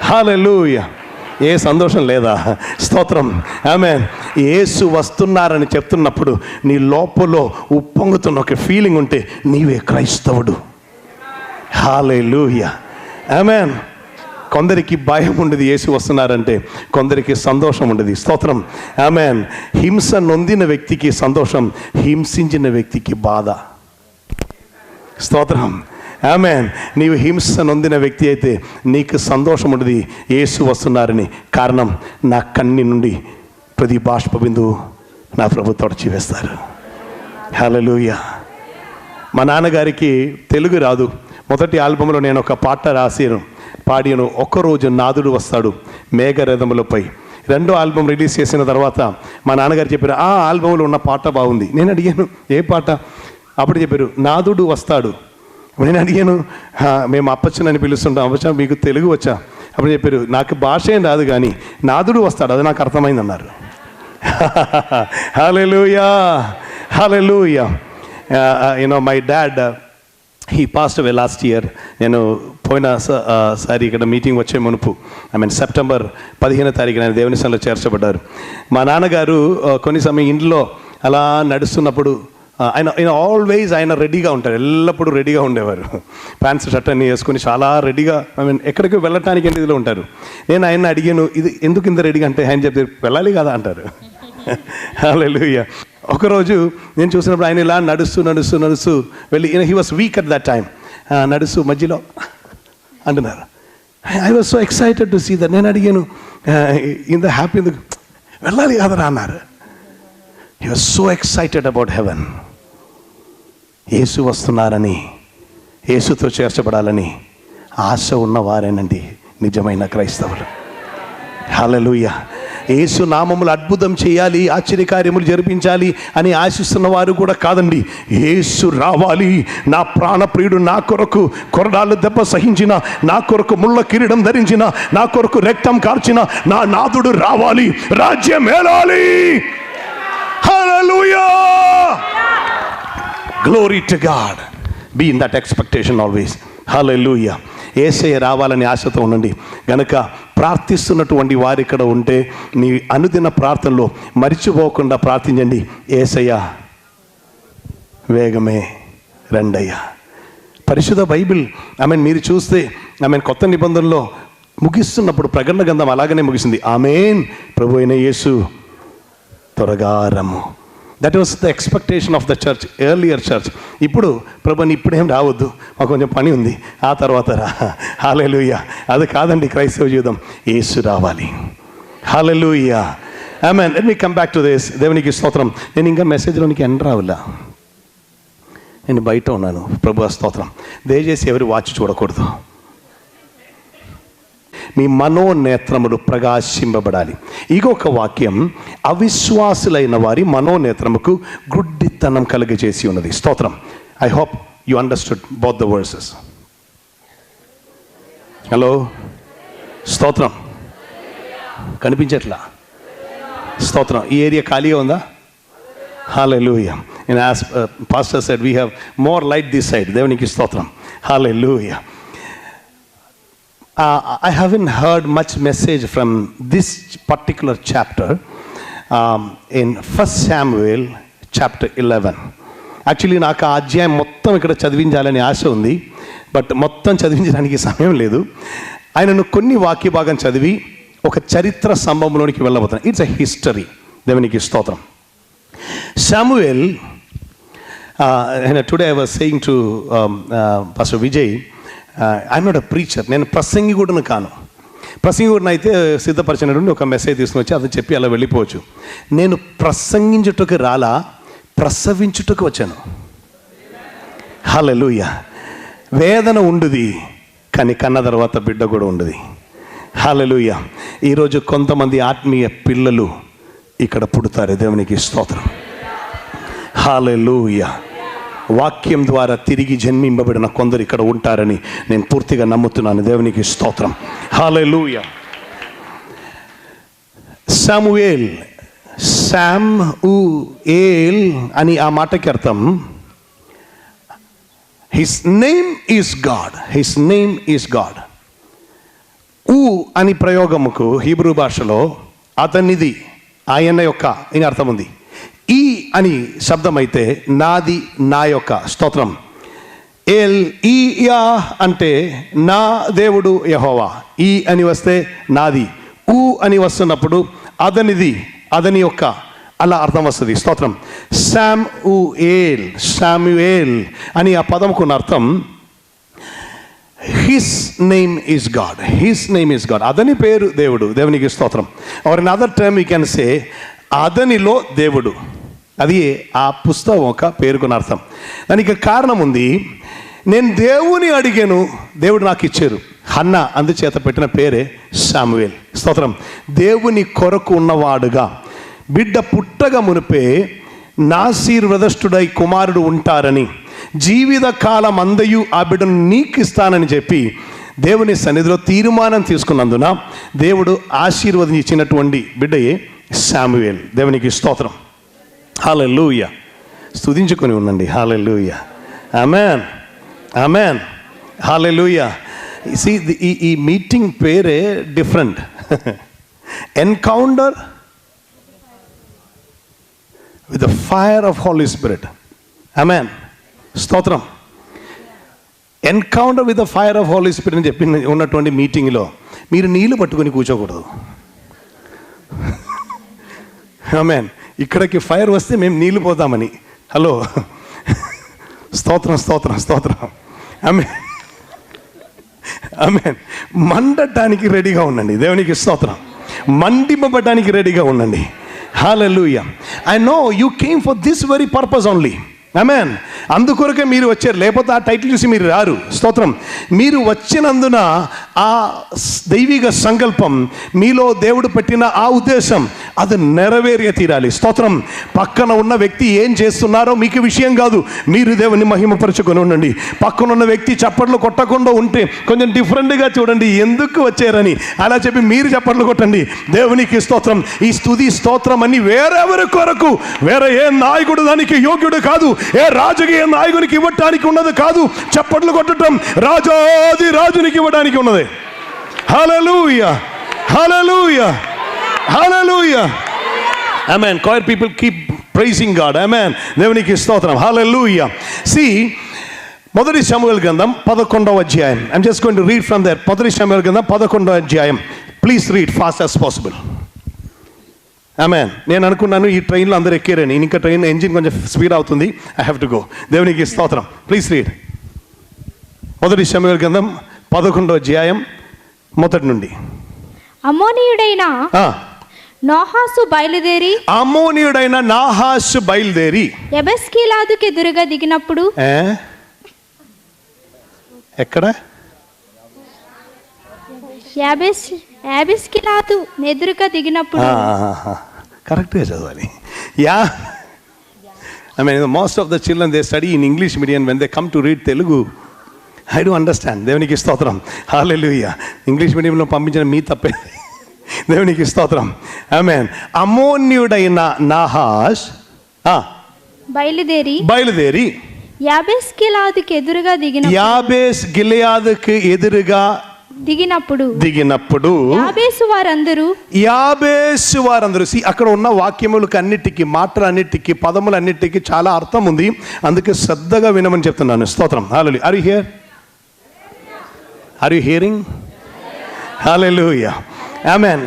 హల్లెలూయా. ఏ సంతోషం లేదా? స్తోత్రం. ఆమేన్. యేసు వస్తున్నారని చెప్తున్నప్పుడు నీ లోపల ఉప్పొంగుతున్న ఒక ఫీలింగ్ ఉంటే నీవే క్రైస్తవుడు. హల్లెలూయా. ఆమేన్. కొందరికి భయం ఉండదు యేసు వస్తున్నారంటే, కొందరికి సంతోషం ఉండదు. స్తోత్రం. ఆమేన్. హింస నొందిన వ్యక్తికి సంతోషం, హింసించిన వ్యక్తికి బాధ. స్తోత్రం. ఆమేన్. నీవు హింస నొందిన వ్యక్తి అయితే నీకు సంతోషం ఉండదు యేసు వస్తున్నారని. కారణం, నా కన్ని నుండి ప్రతి బాష్ప బిందువు నా ప్రభు తొడచివేస్తారు. హల్లెలూయా. మా నాన్నగారికి తెలుగు రాదు. మొదటి ఆల్బంలో నేను ఒక పాట పాడిను, ఒక్కరోజు నాదుడు వస్తాడు మేఘరథములపై. రెండో ఆల్బమ్ రిలీజ్ చేసిన తర్వాత మా నాన్నగారు చెప్పారు, ఆ ఆల్బంలో ఉన్న పాట బాగుంది. నేను అడిగాను, ఏ పాట? అప్పుడు చెప్పారు, నాదుడు వస్తాడు. నేను అడిగాను, మేము అప్పచ్చనని పిలుస్తుంటాం, అప్పచ్చ మీకు తెలుగు వచ్చా? అప్పుడు చెప్పారు, నాకు భాష ఏం రాదు కానీ నాదుడు వస్తాడు, అది నాకు అర్థమైంది అన్నారు. హల్లెలూయా. హల్లెలూయా. My dad he passed away last year. నేను పోయిన సారి ఇక్కడ మీటింగ్ వచ్చే మునుపు, సెప్టెంబర్ 15వ తారీఖున ఆయన దేవుని సన్నిధిలో చేర్చబడ్డారు. మా నాన్నగారు కొన్ని సమయం ఇంట్లో అలా నడుస్తున్నప్పుడు ఆయన ఆల్వేస్ ఆయన రెడీగా ఉంటారు, ఎల్లప్పుడూ రెడీగా ఉండేవారు. ప్యాంట్స్ షర్ట్ అన్ని వేసుకొని చాలా రెడీగా ఎక్కడికి వెళ్ళటానికి ఇదిలో ఉంటారు. నేను ఆయన అడిగాను, ఇది ఎందుకు ఇంత రెడీగా అంటే ఆయన చెప్తారు, వెళ్ళాలి కదా అంటారు. హల్లెలూయా. ఒకరోజు నేను చూసినప్పుడు ఆయన ఇలా నడుస్తూ వెళ్ళి, he was weak at that time, నడుస్తూ మధ్యలో అంటున్నారు. I was so excited to see that. నేను అడిగాను, ఇంత హ్యాపీ ఎందుకు? వెళ్ళాలి కదరా అన్నారు. He was so excited about heaven. Yesu వస్తున్నారని, యేసుతో చేర్చబడాలని ఆశ ఉన్నవారేనండి నిజమైన క్రైస్తవులు. హల్లెలూయా. యేసు నామములు అద్భుతం చేయాలి, ఆశ్చర్యకార్యములు జరిపించాలి అని ఆశిస్తున్న వారు కూడా కాదండి. యేసు రావాలి, నా ప్రాణప్రియుడు నా కొరకు కొరడాలు దెబ్బ సహించిన, నా కొరకు ముళ్ళ కిరీటం ధరించిన, నా కొరకు రక్తం కార్చిన నా నాథుడు రావాలి, రాజ్యం ఏలాలి. హల్లెలూయా. Glory to God. Be in that expectation always. హల్లెలూయా. యేసయ్య రావాలని ఆశతో ఉండండి. గనక ప్రార్థిస్తున్నటువంటి వారు ఇక్కడ ఉంటే నీ అనుదిన ప్రార్థనలో మరిచిపోకుండా ప్రార్థించండి, యేసయ్య వేగమే రండయ్యా. పరిశుద్ధ బైబిల్ మీరు చూస్తే కొత్త నిబంధనలో ముగిస్తున్నప్పుడు ప్రకటన గ్రంథం అలాగనే ముగిసింది, ఆమేన్, ప్రభు అయిన యేసు త్వరగా రమ్ము. That was the expectation of the church, earlier church. ఇప్పుడు ప్రభుని ఇప్పుడేం రావద్దు, మాకు కొంచెం పని ఉంది, ఆ తర్వాత రా. హల్లెలూయా. అది కాదండి క్రైస్తవ జీవితం, యేసు రావాలి. హల్లెలూయా. ఆమేన్. Let me come back to this. దేవునికి స్తోత్రం. నేను ఇంకా మెసేజ్లోనికి రావులా, నేను బయట ఉన్నాను. ప్రభు స్తోత్రం. దయచేసి ఎవరు వాచి చూడకూడదు. మీ మనోనేత్రములు ప్రకాశింపబడాలి. ఇంకొక వాక్యం, అవిశ్వాసులైన వారి మనోనేత్రముకు గుడ్డితనం కలిగజేసి ఉన్నది. స్తోత్రం. I hope you understood both the versus. Hello. స్తోత్రం. కనిపించట్లా? స్తోత్రం. ఈ ఏరియా ఖాళీగా ఉందా? హల్లెలూయా. And as pastor said, we have more light this side. దేవునికి స్తోత్రం. Hallelujah. I haven't heard much message from this particular chapter in 1 Samuel chapter 11. Actually నాకు ఆ అధ్యాయం మొత్తం ఇక్కడ చదివించాలని ఆశ ఉంది, బట్ మొత్తం చదివించడానికి సమయం లేదు. ఆయనను కొన్ని వాక్య భాగం చదివి ఒక చరిత్ర సంభవంలోనికి వెళ్ళబోతున్నాను. It's a history. దేవునికి స్తోత్రం. Samuel, today I was saying to Pastor Vijay, I'm not a preacher. నేను ప్రసంగికుడును కాను. ప్రసంగికుడిని అయితే సిద్ధపరిచినటువంటి ఒక మెసేజ్ తీసుకుని వచ్చి అది చెప్పి అలా వెళ్ళిపోవచ్చు. నేను ప్రసంగించుటకు రాలా, ప్రసవించుటకు వచ్చాను. హల్లెలూయా. వేదన ఉండుది, కానీ కన్న తర్వాత బిడ్డ కూడా ఉండదు. హల్లెలూయా. ఈరోజు కొంతమంది ఆత్మీయ పిల్లలు ఇక్కడ పుడతారు. దేవునికి స్తోత్రం. హల్లెలూయా. వాక్యం ద్వారా తిరిగి జన్మింపబడిన కొందరు ఇక్కడ ఉంటారని నేను పూర్తిగా నమ్ముతున్నాను. దేవునికి స్తోత్రం. హల్లెలూయా. సాముయేల్, సామ్యూయేల్ అని ఆ మాటకి అర్థం his name is God. His name is God. ఊ అని ప్రయోగముకు హీబ్రూ భాషలో అతనిది, ఆయన యొక్క అని అర్థం ఉంది. ఈ అని శబ్దం అయితే నాది, నా యొక్క. స్తోత్రం. ఎల్ ఈ యా అంటే నా దేవుడు యెహోవా. ఈ అని వస్తే నాది, ఊ అని వస్తున్నప్పుడు అతనిది, అతని యొక్క, అలా అర్థం వస్తుంది. స్తోత్రం. శామ్యుయేల్ అని ఆ పదముకున్న అర్థం his name is God. His name is God. అతని పేరు దేవుడు, దేవునికి స్తోత్రం. Or in other term you can say అతనిలో దేవుడు. అది ఆ పుస్తకం ఒక పేరుకున్న అర్థం. దానికి కారణం ఉంది. నేను దేవుని అడిగాను, దేవుడు నాకు ఇచ్చారు. హన్నా అందుచేత పెట్టిన పేరే శామ్యుయేల్. స్తోత్రం. దేవుని కొరకు ఉన్నవాడుగా, బిడ్డ పుట్టగా మునిపే నాశీర్వదష్టుడై కుమారుడు ఉంటారని, జీవిత కాలం అందయు ఆ బిడ్డను నీకు ఇస్తానని చెప్పి దేవుని సన్నిధిలో తీర్మానం తీసుకున్నందున దేవుడు ఆశీర్వదించినటువంటి బిడ్డయే శామ్యుయేల్. దేవునికి స్తోత్రం. హల్లెలూయా. స్తుతించుకొని ఉండండి. హల్లెలూయా. ఆమేన్, ఆమేన్, హల్లెలూయా. ఈ మీటింగ్ పేరే different. Encounter with the fire of Holy Spirit. ఆమేన్, స్తోత్రం. Encounter with the fire of Holy Spirit అని చెప్పి ఉన్నటువంటి మీటింగ్లో మీరు నీళ్లు పట్టుకొని కూర్చోకూడదు. ఆమేన్. ఇక్కడికి ఫైర్ వస్తే మేము నీళ్ళు పోతామని. హలో, స్తోత్రం, స్తోత్రం, స్తోత్రం. ఆమేన్, ఆమేన్. మండటానికి రెడీగా ఉండండి. దేవునికి స్తోత్రం. మండిపబడడానికి రెడీగా ఉండండి. హల్లెలూయా. I know you came for this very purpose only. ఆమేన్. అందుకొరకే మీరు వచ్చారు, లేకపోతే ఆ టైటిల్ చూసి మీరు రారు. స్తోత్రం. మీరు వచ్చినందున ఆ దైవిక సంకల్పం మీలో దేవుడు పెట్టిన ఆ ఉద్దేశం అది నెరవేరే తీరాలి. స్తోత్రం. పక్కన ఉన్న వ్యక్తి ఏం చేస్తున్నారో మీకు విషయం కాదు, మీరు దేవుని మహిమపరచుకొని ఉండండి. పక్కన ఉన్న వ్యక్తి చప్పట్లు కొట్టకుండా ఉంటే కొంచెం డిఫరెంట్గా చూడండి, ఎందుకు వచ్చారని అలా చెప్పి మీరు చప్పట్లు కొట్టండి. దేవునికి స్తోత్రం. ఈ స్తుతి స్తోత్రం అని వేరెవరి కొరకు, వేరే ఏ నాయకుడు దానికి యోగ్యుడు కాదు, ఏ రాజకీయ నాయకునికి ఇవ్వటానికి ఉన్నది కాదు. చప్పట్లు కొట్టడం రాజాది రాజునికి ఇవ్వడానికి ఉన్నది. హల్లెలూయా, హల్లెలూయా, హల్లెలూయా. ఆమేన్. choir people keep praising God. ఆమేన్. దేవునికి స్తోత్రం. హల్లెలూయా. See, మొదటి సమూయేలు గ్రంథం 11వ అధ్యాయం. I'm just going to read from there. మొదటి సమూయేలు గ్రంథం 11వ అధ్యాయం. Please read fast as possible. ఆమేన్. నేను అనుకున్నాను ఈ ట్రైన్లో అందరూ ఎక్కారని, ఇంకా ట్రైన్ ఎంజిన్ కొంచెం స్పీడ్ అవుతుంది. I have to go. దేవునికి స్తోత్రం. Please read. మొదటి సమూయేలు గ్రంథం 11వ అధ్యాయం మొదటి నుండి. అమ్మోనీయుడైన నాహాసు బయలుదేరి యబెష్గిలాదుకు ఎదురుగా దిగినప్పుడు. ఎక్కడ? యబెష్గిలాదు ఎదురుగా దిగినప్పుడు. కరెక్ట్గా చదవాలి. I mean, most of the children, they study in English medium. When they come to read Telugu, I don't understand. దేవునికి స్తోత్రం. హల్లెలూయా. ఇంగ్లీష్ మీడియంలో పంపించిన మీ తప్పే. దేవునికి స్తోత్రం. ఆమేన్. అమ్మోనీయుడైన నాహాష్ బయలుదేరి యాబేష్గిలాదుకు ఎదురుగా దిగినప్పుడు యాబేసు వారందరూ అక్కడ ఉన్న వాక్యములకు అన్నిటికీ, మాటలన్నిటికీ, పదములన్నిటికీ చాలా అర్థం ఉంది. అందుకే శ్రద్ధగా వినమని చెప్తున్నాను. స్తోత్రం. హల్లెలూయా. Are you hearing? హల్లెలూయా. ఆమేన్.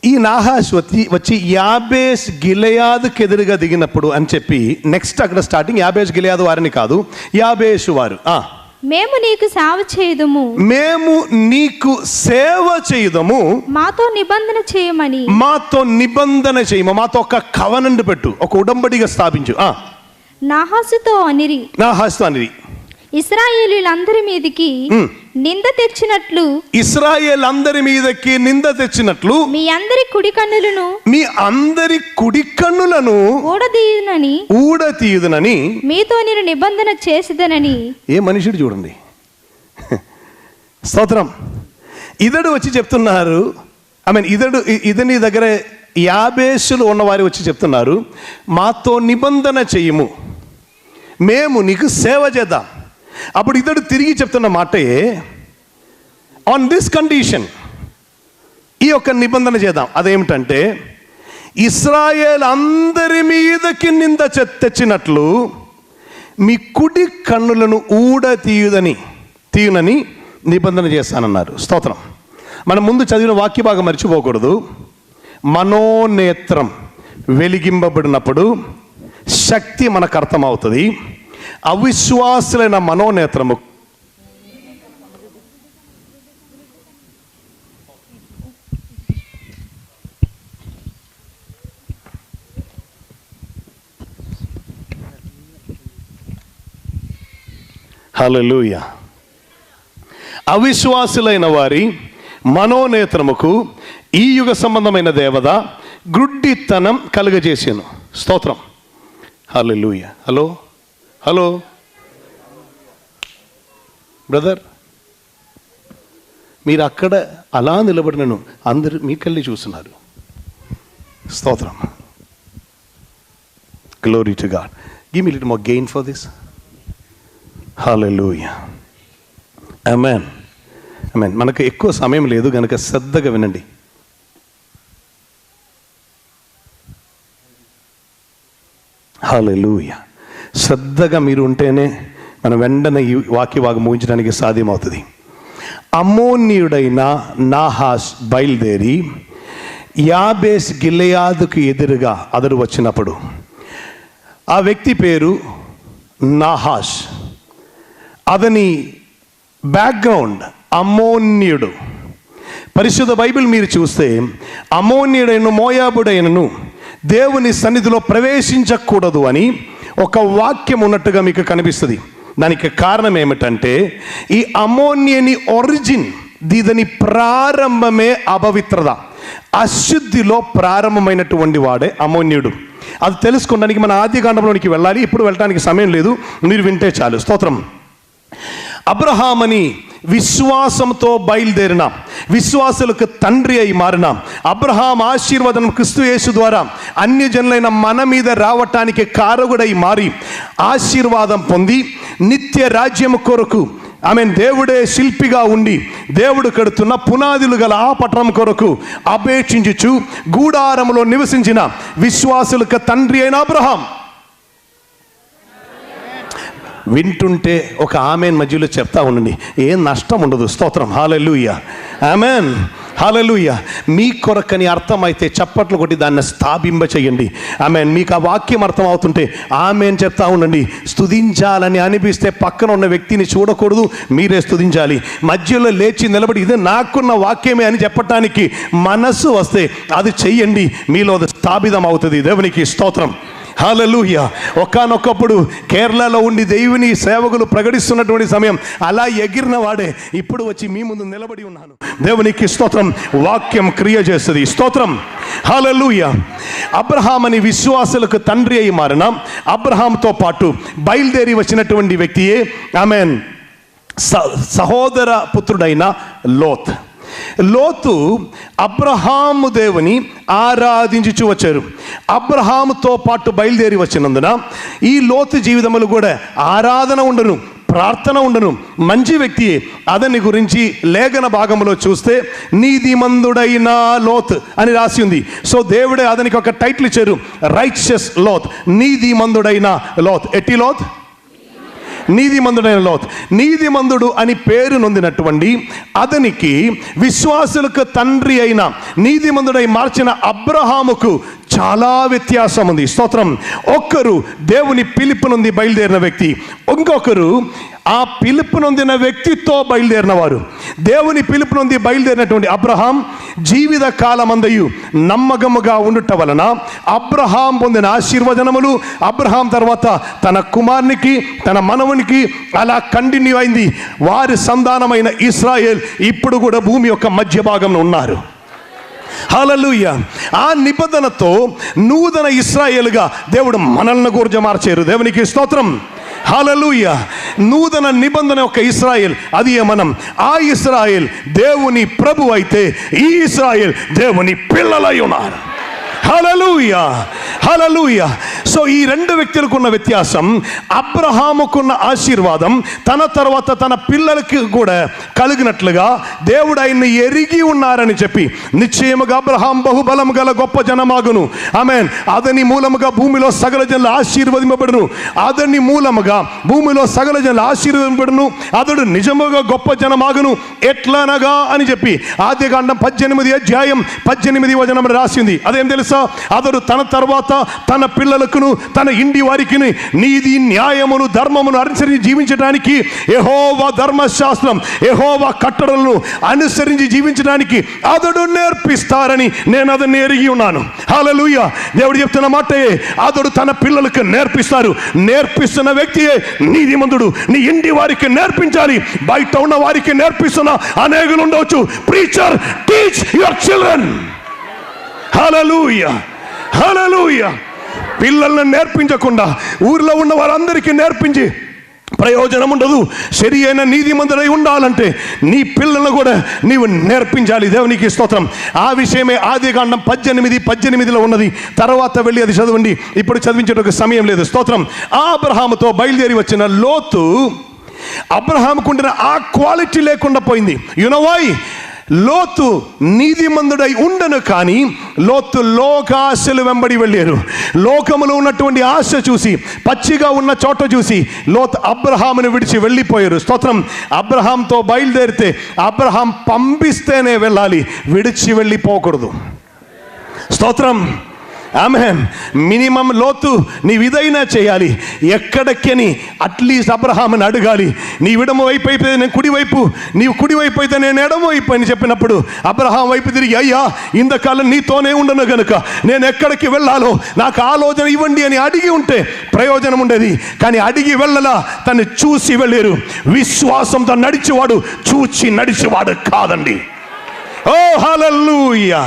ఈ నాహాష్ వచ్చి యాబేష్ గిలయాదుకు ఎదురుగా దిగినప్పుడు అని చెప్పి నెక్స్ట్ అక్కడ స్టార్టింగ్ యాబేష్ గిలయాదు వారిని కాదు, యాబేషు వారు. మేము నీకు సేవ చేయుదము, మాతో నిబంధన చేయము, మాతో ఒక కవనెంట్ పెట్టు, ఒక ఉడంబడిగా స్థాపించు. నాహాసుతో అనిరి ఇశ్రాయేలీయులందరి మీదకి నింద తెచ్చినట్లు మీ అందరి కుడి కన్నులను ఊడతీయుదనని మీతో నేను నిబంధన చేసిదనని. ఏ మనుషుడు చూడండి. స్తోత్రం. ఇతడు వచ్చి చెప్తున్నారు. ఐ మీన్ ఇతని దగ్గర యాబేషులు ఉన్నవారు వచ్చి చెప్తున్నారు, మాతో నిబంధన చెయ్యము, మేము నీకు సేవ చేద్దాం. అప్పుడు ఇతడు తిరిగి చెప్తున్న మాటే, ఆన్ దిస్ కండిషన్, ఈ యొక్క నిబంధన చేద్దాం. అదేమిటంటే, ఇశ్రాయేల్ అందరి మీదకి నింద తెచ్చినట్లు మీ కుడి కన్నులను తీయునని నిబంధన చేస్తానన్నారు. స్తోత్రం. మనం ముందు చదివిన వాక్య భాగం మర్చిపోకూడదు. మనోనేత్రం వెలిగింపబడినప్పుడు శక్తి మనకు అర్థమవుతుంది. అవిశ్వాసులైన మనోనేత్రము హల్లెలూయా. అవిశ్వాసులైన వారి మనోనేత్రముకు ఈ యుగ సంబంధమైన దేవత గుడ్డితనం కలుగజేసాను. స్తోత్రం. హల్లెలూయా. హలో హలో బ్రదర్, మీరు అక్కడ అలా నిలబడినను అందరూ మీకెళ్ళి చూస్తున్నారు. స్తోత్రం. Glory to God. Give me little more gain for this. హల్లెలూయా. ఆమేన్. ఆమేన్. మనకు ఎక్కువ సమయం లేదు కనుక శ్రద్ధగా వినండి. హల్లెలూయా. శ్రద్ధగా మీరు ఉంటేనే మనం వెంటనే ఈ వాక్య భాగం ముగించడానికి సాధ్యమవుతుంది. అమ్మోనీయుడైన నాహాష్ బయలుదేరి యాబేస్ గిలెయాదుకు ఎదురుగా అతడు వచ్చినప్పుడు, ఆ వ్యక్తి పేరు నాహాష్. అతని బ్యాక్గ్రౌండ్ అమ్మోన్యుడు. పరిశుద్ధ బైబిల్ మీరు చూస్తే అమ్మోన్యుడైన మోయాబుడైనను దేవుని సన్నిధిలో ప్రవేశించకూడదు అని ఒక వాక్యం ఉన్నట్టుగా మీకు కనిపిస్తుంది. దానికి కారణం ఏమిటంటే, ఈ అమ్మోన్యని ఒరిజిన్, దీని ప్రారంభమే అపవిత్రత, అశుద్ధిలో ప్రారంభమైనటువంటి వాడే అమ్మోన్యుడు. అది తెలుసుకోవడానికి మన ఆదికాండంలోనికి వెళ్ళాలి. ఇప్పుడు వెళ్ళడానికి సమయం లేదు, మీరు వింటే చాలు. స్తోత్రం. అబ్రహామని విశ్వాసంతో బయలుదేరిన, విశ్వాసులకు తండ్రి అయి మారిన అబ్రహాం ఆశీర్వాదం క్రీస్తు యేసు ద్వారా అన్యజనులైన మన మీద రావటానికి కారకుడై మారి ఆశీర్వాదం పొంది నిత్య రాజ్యం కొరకు దేవుడే శిల్పిగా ఉండి దేవుడు కడుతున్న పునాదులు గల ఆ పట్టణం కొరకు అపేక్షించుచు గూడారంలో నివసించిన విశ్వాసులకు తండ్రి అయిన అబ్రహాం. వింటుంటే ఒక ఆమెన్ మధ్యలో చెప్తా ఉండండి, ఏం నష్టం ఉండదు. స్తోత్రం. హల్లెలూయా. ఆమెన్. హల్లెలూయా. మీ కొరకని అర్థమైతే చప్పట్లు కొట్టి దాన్ని స్థాపింప చేయండి. ఆమెన్. మీకు ఆ వాక్యం అర్థం అవుతుంటే ఆమెన్ చెప్తా ఉండండి. స్తుతించాలని అనిపిస్తే పక్కన ఉన్న వ్యక్తిని చూడకూడదు, మీరే స్తుతించాలి. మధ్యలో లేచి నిలబడి ఇది నాకున్న వాక్యమే అని చెప్పటానికి మనసు వస్తే అది చెయ్యండి, మీలో అది స్థాపితం అవుతుంది. దేవునికి స్తోత్రం. హల్లెలూయా. ఒకానొకప్పుడు కేరళలో ఉండి దేవుని సేవకులు ప్రకటిస్తున్నటువంటి సమయం అలా ఎగిరిన వాడే ఇప్పుడు వచ్చి మీ ముందు నిలబడి ఉన్నాను. దేవునికి స్తోత్రం. వాక్యం క్రియ చేస్తుంది. స్తోత్రం. హల్లెలూయా. అబ్రహాం అని విశ్వాసులకు తండ్రి అయి మారిన అబ్రహాంతో పాటు బయలుదేరి వచ్చినటువంటి వ్యక్తియే ఆమెన్ సహోదర పుత్రుడైన లోత్. లోతు అబ్రహాము దేవుని ఆరాధించుచు వచ్చారు. అబ్రహాముతో పాటు బయలుదేరి వచ్చినందున ఈ లోతు జీవితంలో కూడా ఆరాధన ఉండను, ప్రార్థన ఉండను. మంచి వ్యక్తి. అతని గురించి లేఖన భాగంలో చూస్తే నీతిమంతుడైన లోత్ అని రాసి ఉంది. సో దేవుడే అతనికి ఒక టైటిల్ ఇచ్చారు, రైచియస్ లోత్, నీతిమంతుడైన లోత్. ఎట్టి లోత్? నీతిమంతుడైన లోత్. నీతిమంతుడు అని పేరు నొందినటువంటి అతనికి విశ్వాసులకు తండ్రి అయిన నీతిమంతుడై మార్చిన అబ్రహాముకు చాలా వ్యత్యాసం ఉంది. స్తోత్రం. ఒక్కరు దేవుని పిలుపు నుండి బయలుదేరిన వ్యక్తి, ఇంకొకరు ఆ పిలుపు నొందిన వ్యక్తితో బయలుదేరిన వారు. దేవుని పిలుపు నుండి బయలుదేరినటువంటి అబ్రహాం జీవిత కాలమందయు నమ్మకముగా ఉండుట వలన అబ్రహాం పొందిన ఆశీర్వచనములు అబ్రహాం తర్వాత తన కుమారునికి తన మనవునికి అలా కంటిన్యూ అయింది. వారి సంతానమైన ఇశ్రాయేల్ ఇప్పుడు కూడా భూమి యొక్క మధ్య భాగంలో ఉన్నారు. హల్లెలూయా. ఆ నిబంధనతో నూతన ఇశ్రాయేలుగా దేవుడు మనల్ని గురించి మార్చారు. దేవునికి స్తోత్రం. హల్లెలూయా. నూతన నిబంధన యొక్క ఇశ్రాయేల్, అది మనం. ఆ ఇశ్రాయేల్ దేవుని ప్రభు అయితే ఈ ఇశ్రాయేల్ దేవుని పిల్లలై ఉన్నారు. హల్లెలూయా. హల్లెలూయా. సో ఈ రెండు వ్యక్తులకు ఉన్న వ్యత్యాసం, అబ్రహాముకున్న ఆశీర్వాదం తన తర్వాత తన పిల్లలకి కూడా కలిగినట్లుగా దేవుడు ఆయన్ని ఎరిగి ఉన్నారని చెప్పి, నిశ్చయముగా అబ్రహాం బహుబలం గల గొప్ప జనమాగును, ఆమేన్, అతని మూలముగా భూమిలో సకల జనులు ఆశీర్వదింపబడును, అతని మూలముగా భూమిలో సకల జనులు ఆశీర్వదింపబడును, అతడు నిజముగా గొప్ప జనమాగును ఎట్లనగా అని చెప్పి ఆదికాండం 18 రాసింది. అదేం తెలుసా? అతడు తన తర్వాత తన పిల్లలకును తన ఇంటి వారికి నీతి న్యాయమును ధర్మమును అనుసరించి జీవించడానికి, యెహోవా ధర్మశాస్త్రం యెహోవా కట్టడలను అనుసరించి జీవించడానికి అతడు నేర్పిస్తారని నేను అతన్ని ఎరిగి ఉన్నాను. హల్లెలూయా. దేవుడు చెప్తున్న మాటే, అతడు తన పిల్లలకు నేర్పిస్తారు. నేర్పిస్తున్న వ్యక్తియే నీతిమంతుడు. నీ ఇంటి వారికి నేర్పించాలి. బయట ఉన్న వారికి నేర్పిస్తున్న అనేకులు ఉండవచ్చు. Preacher, teach your children. హల్లెలూయా, హల్లెలూయా. పిల్లలను నేర్పించకుండా ఊర్లో ఉన్న వారందరికీ నేర్పించి ప్రయోజనం ఉండదు. సరి అయిన నీతిమంతుడై ఉండాలంటే నీ పిల్లలను కూడా నీవు నేర్పించాలి. దేవునికి స్తోత్రం. ఆ విషయమే ఆదికాండం 18:18 ఉన్నది. తర్వాత వెళ్ళి అది చదవండి. ఇప్పుడు చదివించడానికి సమయం లేదు. స్తోత్రం. అబ్రహాముతో బయలుదేరి వచ్చిన లోతు అబ్రహాముకుంటున్న ఆ క్వాలిటీ లేకుండా పోయింది. You know why? లోతు నీతిమంతుడై ఉండను, కానీ లోతు లోకాశలు వెంబడి వెళ్ళారు. లోకములో ఉన్నటువంటి ఆశ చూసి, పచ్చిగా ఉన్న చోట చూసి లోతు అబ్రహామును విడిచి వెళ్ళిపోయారు. స్తోత్రం. అబ్రహాంతో బయలుదేరితే అబ్రహాం పంపిస్తేనే వెళ్ళాలి, విడిచి వెళ్ళిపోకూడదు. స్తోత్రం. ఆమేన్. మినిమం లోతు నీవిదైనా చేయాలి. ఎక్కడికని అట్లీస్ట్ అబ్రహాముని అడగాలి. నీ విడమ వైపు అయితే నేను కుడివైపు, నీవు కుడివైపు అయితే నేను ఎడమ వైపు అని చెప్పినప్పుడు అబ్రహాం వైపు తిరిగి, అయ్యా ఇంతకాలం నీతోనే ఉండను గనుక నేను ఎక్కడికి వెళ్ళాలో నాకు ఆలోచన ఇవ్వండి అని అడిగి ఉంటే ప్రయోజనం ఉండేది. కానీ అడిగి వెళ్ళలా, తను చూసి వెళ్ళారు. విశ్వాసంతో నడిచేవాడు చూచి నడిచేవాడు కాదండి. ఓ హల్లెలూయా.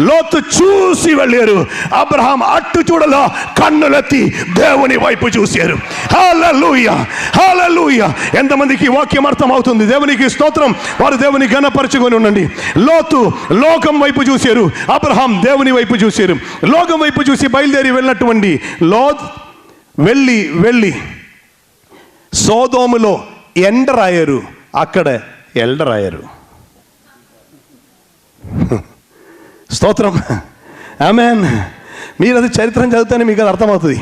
లోతు చూసి వెళ్ళారు. అబ్రహాం అట్టు చూడలా, కన్నులెత్తి దేవుని వైపు చూశారు. హల్లెలూయా, హల్లెలూయా. ఎంతమందికి వాక్యం అర్థం అవుతుంది? దేవునికి స్తోత్రం. వారు దేవుని ఘనపరచుకొని ఉండండి. లోతు లోకం వైపు చూశారు, అబ్రహాం దేవుని వైపు చూశారు. లోకం వైపు చూసి బయలుదేరి వెళ్ళినటువంటి లోతు వెళ్ళి సోదోములో ఎంటర్ అయ్యారు, అక్కడ ఎల్డర్ అయ్యారు. స్తోత్రం. ఆమేన్. మీరు అది చరిత్రను చదివితేనే మీకు అది అర్థమవుతుంది.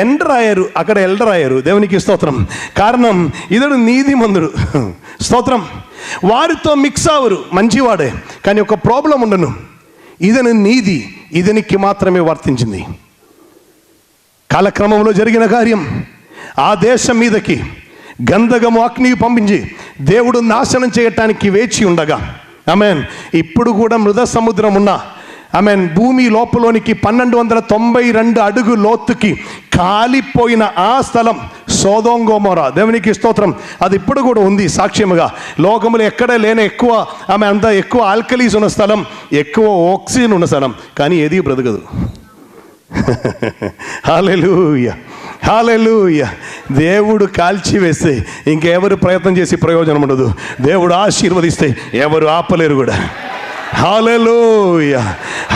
ఎంటర్ అయ్యారు, అక్కడ ఎల్డర్ అయ్యారు. దేవునికి స్తోత్రం. కారణం ఇతడు నీతిమంతుడు. స్తోత్రం. వారితో మిక్స్ అవరు, మంచివాడే, కానీ ఒక ప్రాబ్లం ఉండను. ఇతని నీతి ఇతనికి మాత్రమే వర్తించింది. కాలక్రమంలో జరిగిన కార్యం, ఆ దేశం మీదకి గంధకము అగ్ని పంపించి దేవుడు నాశనం చేయటానికి వేచి ఉండగా, ఆమేన్, ఇప్పుడు కూడా మృద సముద్రం ఉన్న, ఆమేన్, భూమి లోపలోనికి 1292 అడుగు లోతుకి కాలిపోయిన ఆ స్థలం సొదొమ గొమొర్రా. దేవునికి స్తోత్రం. అది ఇప్పుడు కూడా ఉంది సాక్ష్యముగా. లోకములు ఎక్కడ లేని ఎక్కువ, ఆమె అంత ఎక్కువ ఆల్కలీస్ ఉన్న స్థలం, ఎక్కువ ఆక్సిజన్ ఉన్న స్థలం, కానీ ఏది బ్రతకదు. హల్లెలూయా, హల్లెలూయా. దేవుడు కాల్చివేస్తే ఇంకెవరు ప్రయత్నం చేసి ప్రయోజనం ఉండదు. దేవుడు ఆశీర్వదిస్తే ఎవరు ఆపలేరు కూడా. హల్లెలూయా,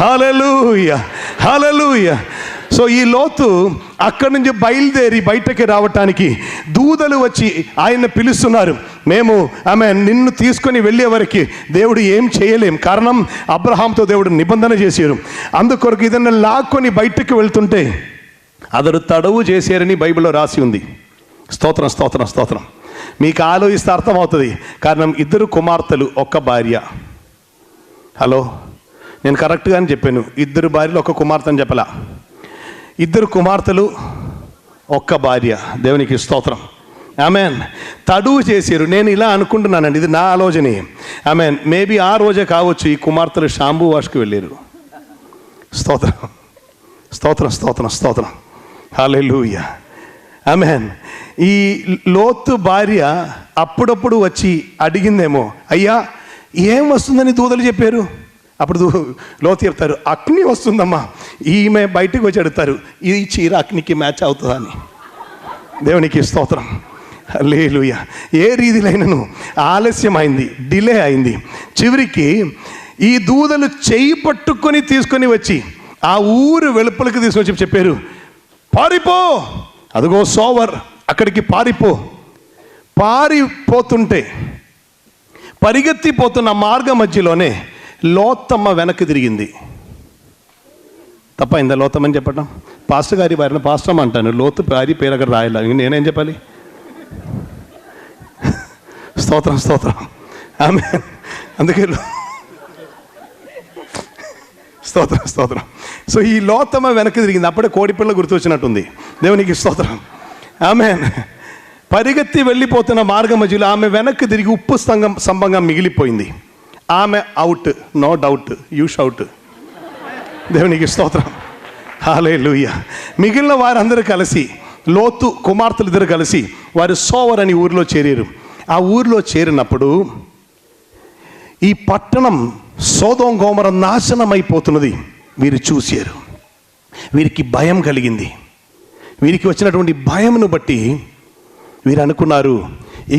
హల్లెలూయా, హల్లెలూయా. సో ఈ లోతు అక్కడి నుంచి బయలుదేరి బయటకి రావటానికి దూతలు వచ్చి ఆయన పిలుస్తున్నారు. మేము ఆమె నిన్ను తీసుకొని వెళ్ళే వరకు దేవుడు ఏం చేయలేం. కారణం అబ్రహాంతో దేవుడు నిబంధన చేశారు. అందుకొరకు ఇదನ್ನು లాక్కొని బయటకు వెళ్తుంటే అతడు తడవు చేశారని బైబిల్లో రాసి ఉంది. స్తోత్రం, స్తోత్రం, స్తోత్రం. మీకు ఆలోచిస్తే అర్థమవుతుంది. కారణం 2 కుమార్తెలు, 1 భార్య. హలో, నేను కరెక్ట్గానే చెప్పాను. 2 భార్యలు 1 కుమార్తె అని చెప్పలా. 2 కుమార్తెలు 1 భార్య. దేవునికి స్తోత్రం. ఆమెన్. తడువు చేశారు. నేను ఇలా అనుకుంటున్నానండి, ఇది నా ఆలోచనే. ఆమెన్. మేబీ ఆ రోజే కావచ్చు ఈ కుమార్తెలు షాంబూ వాష్కి వెళ్ళారు. స్తోత్రం, స్తోత్రం, స్తోత్రం, స్తోత్రం. హల్లెలూయా. ఆమెన్. ఈ లోతు భార్య అప్పుడప్పుడు వచ్చి అడిగిందేమో, అయ్యా ఏం వస్తుందని దూతలు చెప్పారు. అప్పుడు లోతు చెప్తారు, అగ్ని వస్తుందమ్మా. ఈమె బయటకు వచ్చి అడుగుతారు, ఈ చీర అగ్నికి మ్యాచ్ అవుతుందా అని. దేవునికి స్తోత్రం. హల్లెలూయా. ఏ రీతిలైనను ఆలస్యమైంది, డిలే అయింది. చివరికి ఈ దూతలు చేయి పట్టుకొని తీసుకొని వచ్చి ఆ ఊరు వెలుపలికి తీసుకొచ్చి చెప్పారు, పారిపో, అదిగో సోవర్, అక్కడికి పారిపో. పారిపోతుంటే పరిగెత్తిపోతున్న మార్గ మధ్యలోనే లోతమ్మ వెనక్కి తిరిగింది. తప్పైందా లోతమ్మని చెప్పడం? పాస్టర్ గారి వారిని పాస్టర్ అంటాను, లోతు భార్య పేరు అక్కడ రాయాలి, నేనేం చెప్పాలి? స్తోత్రం స్తోత్రం, ఆమె అందుకే స్తోత్రం స్తోత్రం. సో ఈ లోతమ్మ వెనక్కి తిరిగింది. అప్పుడే కోడిపిల్ల గుర్తు వచ్చినట్టుంది. దేవునికి స్తోత్రం. ఆమె పరిగెత్తి వెళ్ళిపోతున్న మార్గ మధ్యలో ఆమె వెనక్కి తిరిగి ఉప్పు స్తంభంగా మిగిలిపోయింది. ఆమె out, no doubt, you shout. దేవునికి స్తోత్రం, హల్లెలూయా. మిగిలిన వారందరూ కలిసి, లోతు కుమార్తెలు ఇద్దరు కలిసి వారు సోవర్ అని ఊరిలో చేరారు. ఆ ఊరిలో చేరినప్పుడు ఈ పట్టణం సొదొమ గొమొర్రా నాశనం అయిపోతున్నది వీరు చూశారు. వీరికి భయం కలిగింది. వీరికి వచ్చినటువంటి భయంను బట్టి వీరు అనుకున్నారు,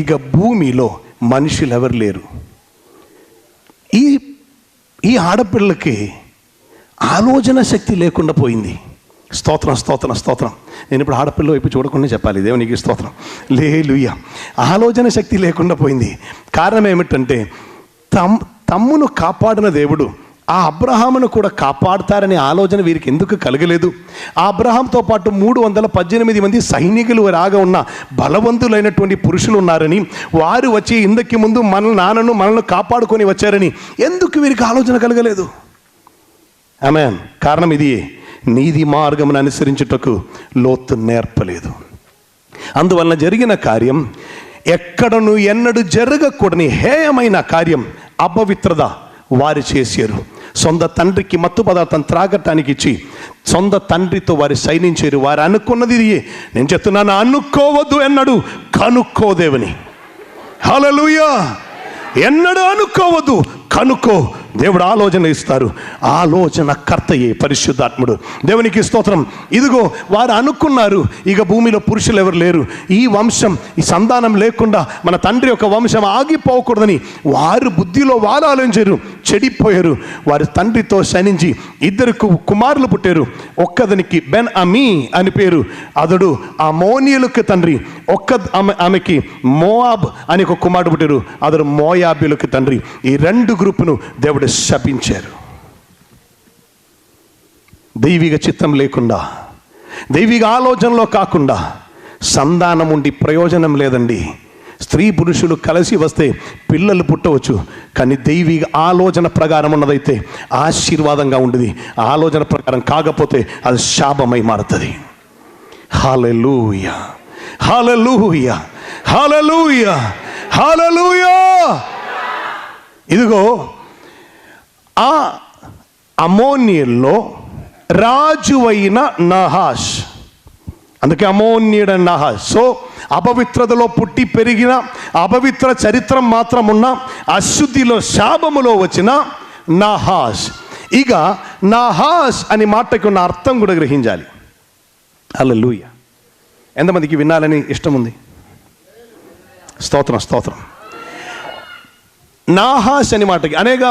ఇక భూమిలో మనుషులు ఎవరు లేరు. ఈ ఆడపిల్లకి ఆలోచన శక్తి లేకుండా పోయింది. స్తోత్రం స్తోత్రం స్తోత్రం. నేను ఇప్పుడు ఆడపిల్ల వైపు చూడకుండా చెప్పాలి. దేవునికి స్తోత్రం. హల్లెలూయా. ఆలోచన శక్తి లేకుండా పోయింది. కారణం ఏమిటంటే తమ్మును కాపాడిన దేవుడు ఆ అబ్రహామును కూడా కాపాడుతారనే ఆలోచన వీరికి ఎందుకు కలగలేదు? ఆ అబ్రహాంతో పాటు 318 మంది సైనికులు రాగా ఉన్న బలవంతులైనటువంటి పురుషులు ఉన్నారని, వారు వచ్చి ఇందకి ముందు మనల్ని కాపాడుకొని వచ్చారని ఎందుకు వీరికి ఆలోచన కలగలేదు? ఆమేన్. కారణం ఇది, నీతి మార్గమును అనుసరించుటకు లోతు నేర్పలేదు. అందువలన జరిగిన కార్యం ఎక్కడను ఎన్నడూ జరగకూడని హేయమైన కార్యం, అపవిత్రత వారు చేశారు. సొంత తండ్రికి మత్తు పదార్థం త్రాగటానికి ఇచ్చి సొంత తండ్రితో వారు సైనించారు. వారు అనుకున్నది, నేను చెప్తున్నాను, అనుకోవద్దు ఎన్నడు, కనుక్కోదేవని. హల్లెలూయా. ఎన్నడూ అనుకోవద్దు, కనుక్కో. దేవుడు ఆలోచన ఇస్తారు. ఆలోచన కర్తయే పరిశుద్ధాత్ముడు. దేవునికి స్తోత్రం. ఇదిగో వారు అనుకున్నారు, ఇక భూమిలో పురుషులు ఎవరు లేరు, ఈ వంశం, ఈ సంతానం లేకుండా మన తండ్రి యొక్క వంశం ఆగిపోకూడదని వారు బుద్ధిలో వారు ఆలోచించారు, చెడిపోయారు. వారి తండ్రితో శనించి 2 కుమారులు పుట్టారు. ఒక్కదనికి బెన్ అమీ అని పేరు, అతడు అమోనియులకు తండ్రి. ఆమెకి మోయాబ్ అని ఒక కుమారుడు పుట్టారు, అతడు మోయాబీలకు తండ్రి. ఈ 2 గ్రూపును దేవుడు శపించారు. దైవిక చిత్తం లేకుండా, దైవిక ఆలోచనలో కాకుండా సంతానం ఉండి ప్రయోజనం లేదండి. స్త్రీ పురుషులు కలిసి వస్తే పిల్లలు పుట్టవచ్చు, కానీ దైవిక ఆలోచన ప్రకారం ఉన్నదైతే ఆశీర్వాదంగా ఉండేది. ఆలోచన ప్రకారం కాకపోతే అది శాపమై మారుతుంది. హల్లెలూయా, హల్లెలూయా, హల్లెలూయా, హల్లెలూయా. ఇదిగో ఆ అమోనియల్లో రాజువైన నహాష్, అందుకే అమోనియుడ నహాష్. సో అపవిత్రతలో పుట్టి పెరిగిన, అపవిత్ర చరిత్ర మాత్రం ఉన్న, అశుద్ధిలో శాపములో వచ్చిన నహాష్. ఇక నహాష్ అని మాటకు ఉన్న అర్థం కూడా గ్రహించాలి. హల్లెలూయా. ఎంతమందికి వినాలని ఇష్టం ఉంది? స్తోత్రం స్తోత్రం. నాహాష్ అని మాటకి అనేక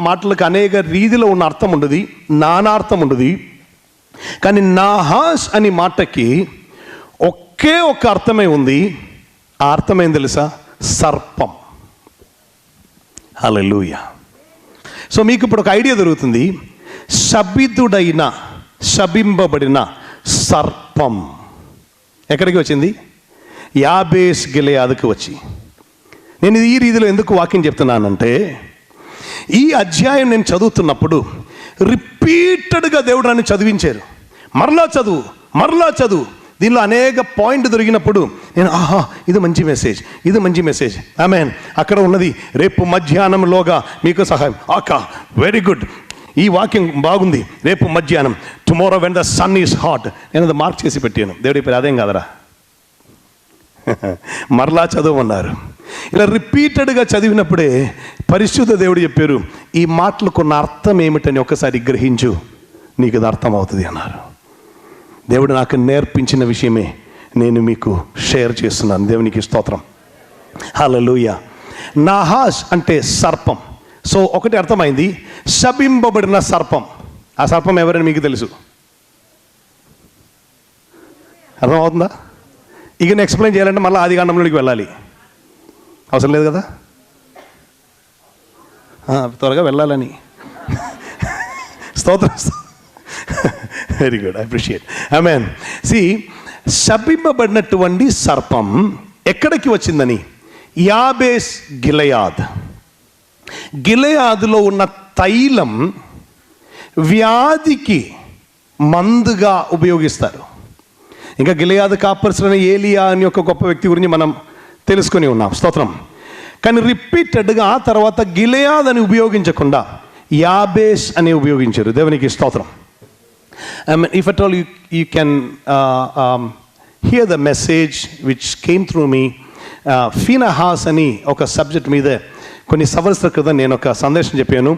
మాటలకు అనేక రీతిలో ఉన్న అర్థం ఉండదు, నానార్థం ఉండదు. కానీ నాహాష్ అని మాటకి ఒకే ఒక అర్థమే ఉంది. ఆ అర్థం ఏం తెలుసా? సర్పం. హల్లెలూయా. సో మీకు ఇప్పుడు ఒక ఐడియా దొరుకుతుంది. శపితుడైన, శపింపబడిన సర్పం ఎక్కడికి వచ్చింది? యాబేష్ గిలెయాదుకు వచ్చి. నేను ఈ రీతిలో ఎందుకు వాక్యం చెప్తున్నానంటే, ఈ అధ్యాయం నేను చదువుతున్నప్పుడు రిపీటెడ్గా దేవుడు నన్ను చదివించారు. మరలా చదువు, మరలా చదువు. దీనిలో అనేక పాయింట్ దొరికినప్పుడు నేను ఇది మంచి మెసేజ్, ఇది మంచి మెసేజ్. ఆమేన్. అక్కడ ఉన్నది రేపు మధ్యాహ్నంలోగా మీకు సహాయం. వెరీ గుడ్, ఈ వాక్యం బాగుంది. రేపు మధ్యాహ్నం, tomorrow when the sun is hot. నేను అది మార్క్ చేసి పెట్టాను. దేవుడి పేరు అదేం కాదరా, మరలా చదవమన్నారు. ఇలా రిపీటెడ్గా చదివినప్పుడే పరిశుద్ధ దేవుడు చెప్పారు, ఈ మాటలకు ఉన్న అర్థం ఏమిటని ఒకసారి గ్రహించు, నీకు అది అర్థం అవుతుంది అన్నారు. దేవుడు నాకు నేర్పించిన విషయమే నేను మీకు షేర్ చేస్తున్నాను. దేవునికి స్తోత్రం. హల్లెలూయా. నహాష్ అంటే సర్పం. సో ఒకటి అర్థమైంది, శపింపబడిన సర్పం. ఆ సర్పం ఎవరని మీకు తెలుసు? అర్థమవుతుందా? ఇక నేను ఎక్స్ప్లెయిన్ చేయాలంటే మళ్ళీ ఆదికాండంలోకి వెళ్ళాలి, అవసరం లేదు కదా, త్వరగా వెళ్ళాలని. స్తోత్రం. Very good, I appreciate. ఆమేన్. సి, శపింపబడినటువంటి సర్పం ఎక్కడికి వచ్చిందని? యాబేస్ గిలయాద్. గిలయాదులో ఉన్న తైలం వ్యాధికి మందుగా ఉపయోగిస్తారు. ఇంకా గిలయాదు కాపర్సిన ఏలియా అని ఒక గొప్ప వ్యక్తి గురించి మనం తెలుసుకొని ఉన్నాం. స్తోత్రం. కానీ రిపీటెడ్గా ఆ తర్వాత గిలయాద్ అని ఉపయోగించకుండా యాబేస్ అని ఉపయోగించారు. దేవునికి స్తోత్రం. If at all you can hear the message which came through me, Phinehas అని ఒక సబ్జెక్ట్ మీద కొన్ని సంవత్సరాల క్రితం నేను ఒక సందేశం చెప్పాను.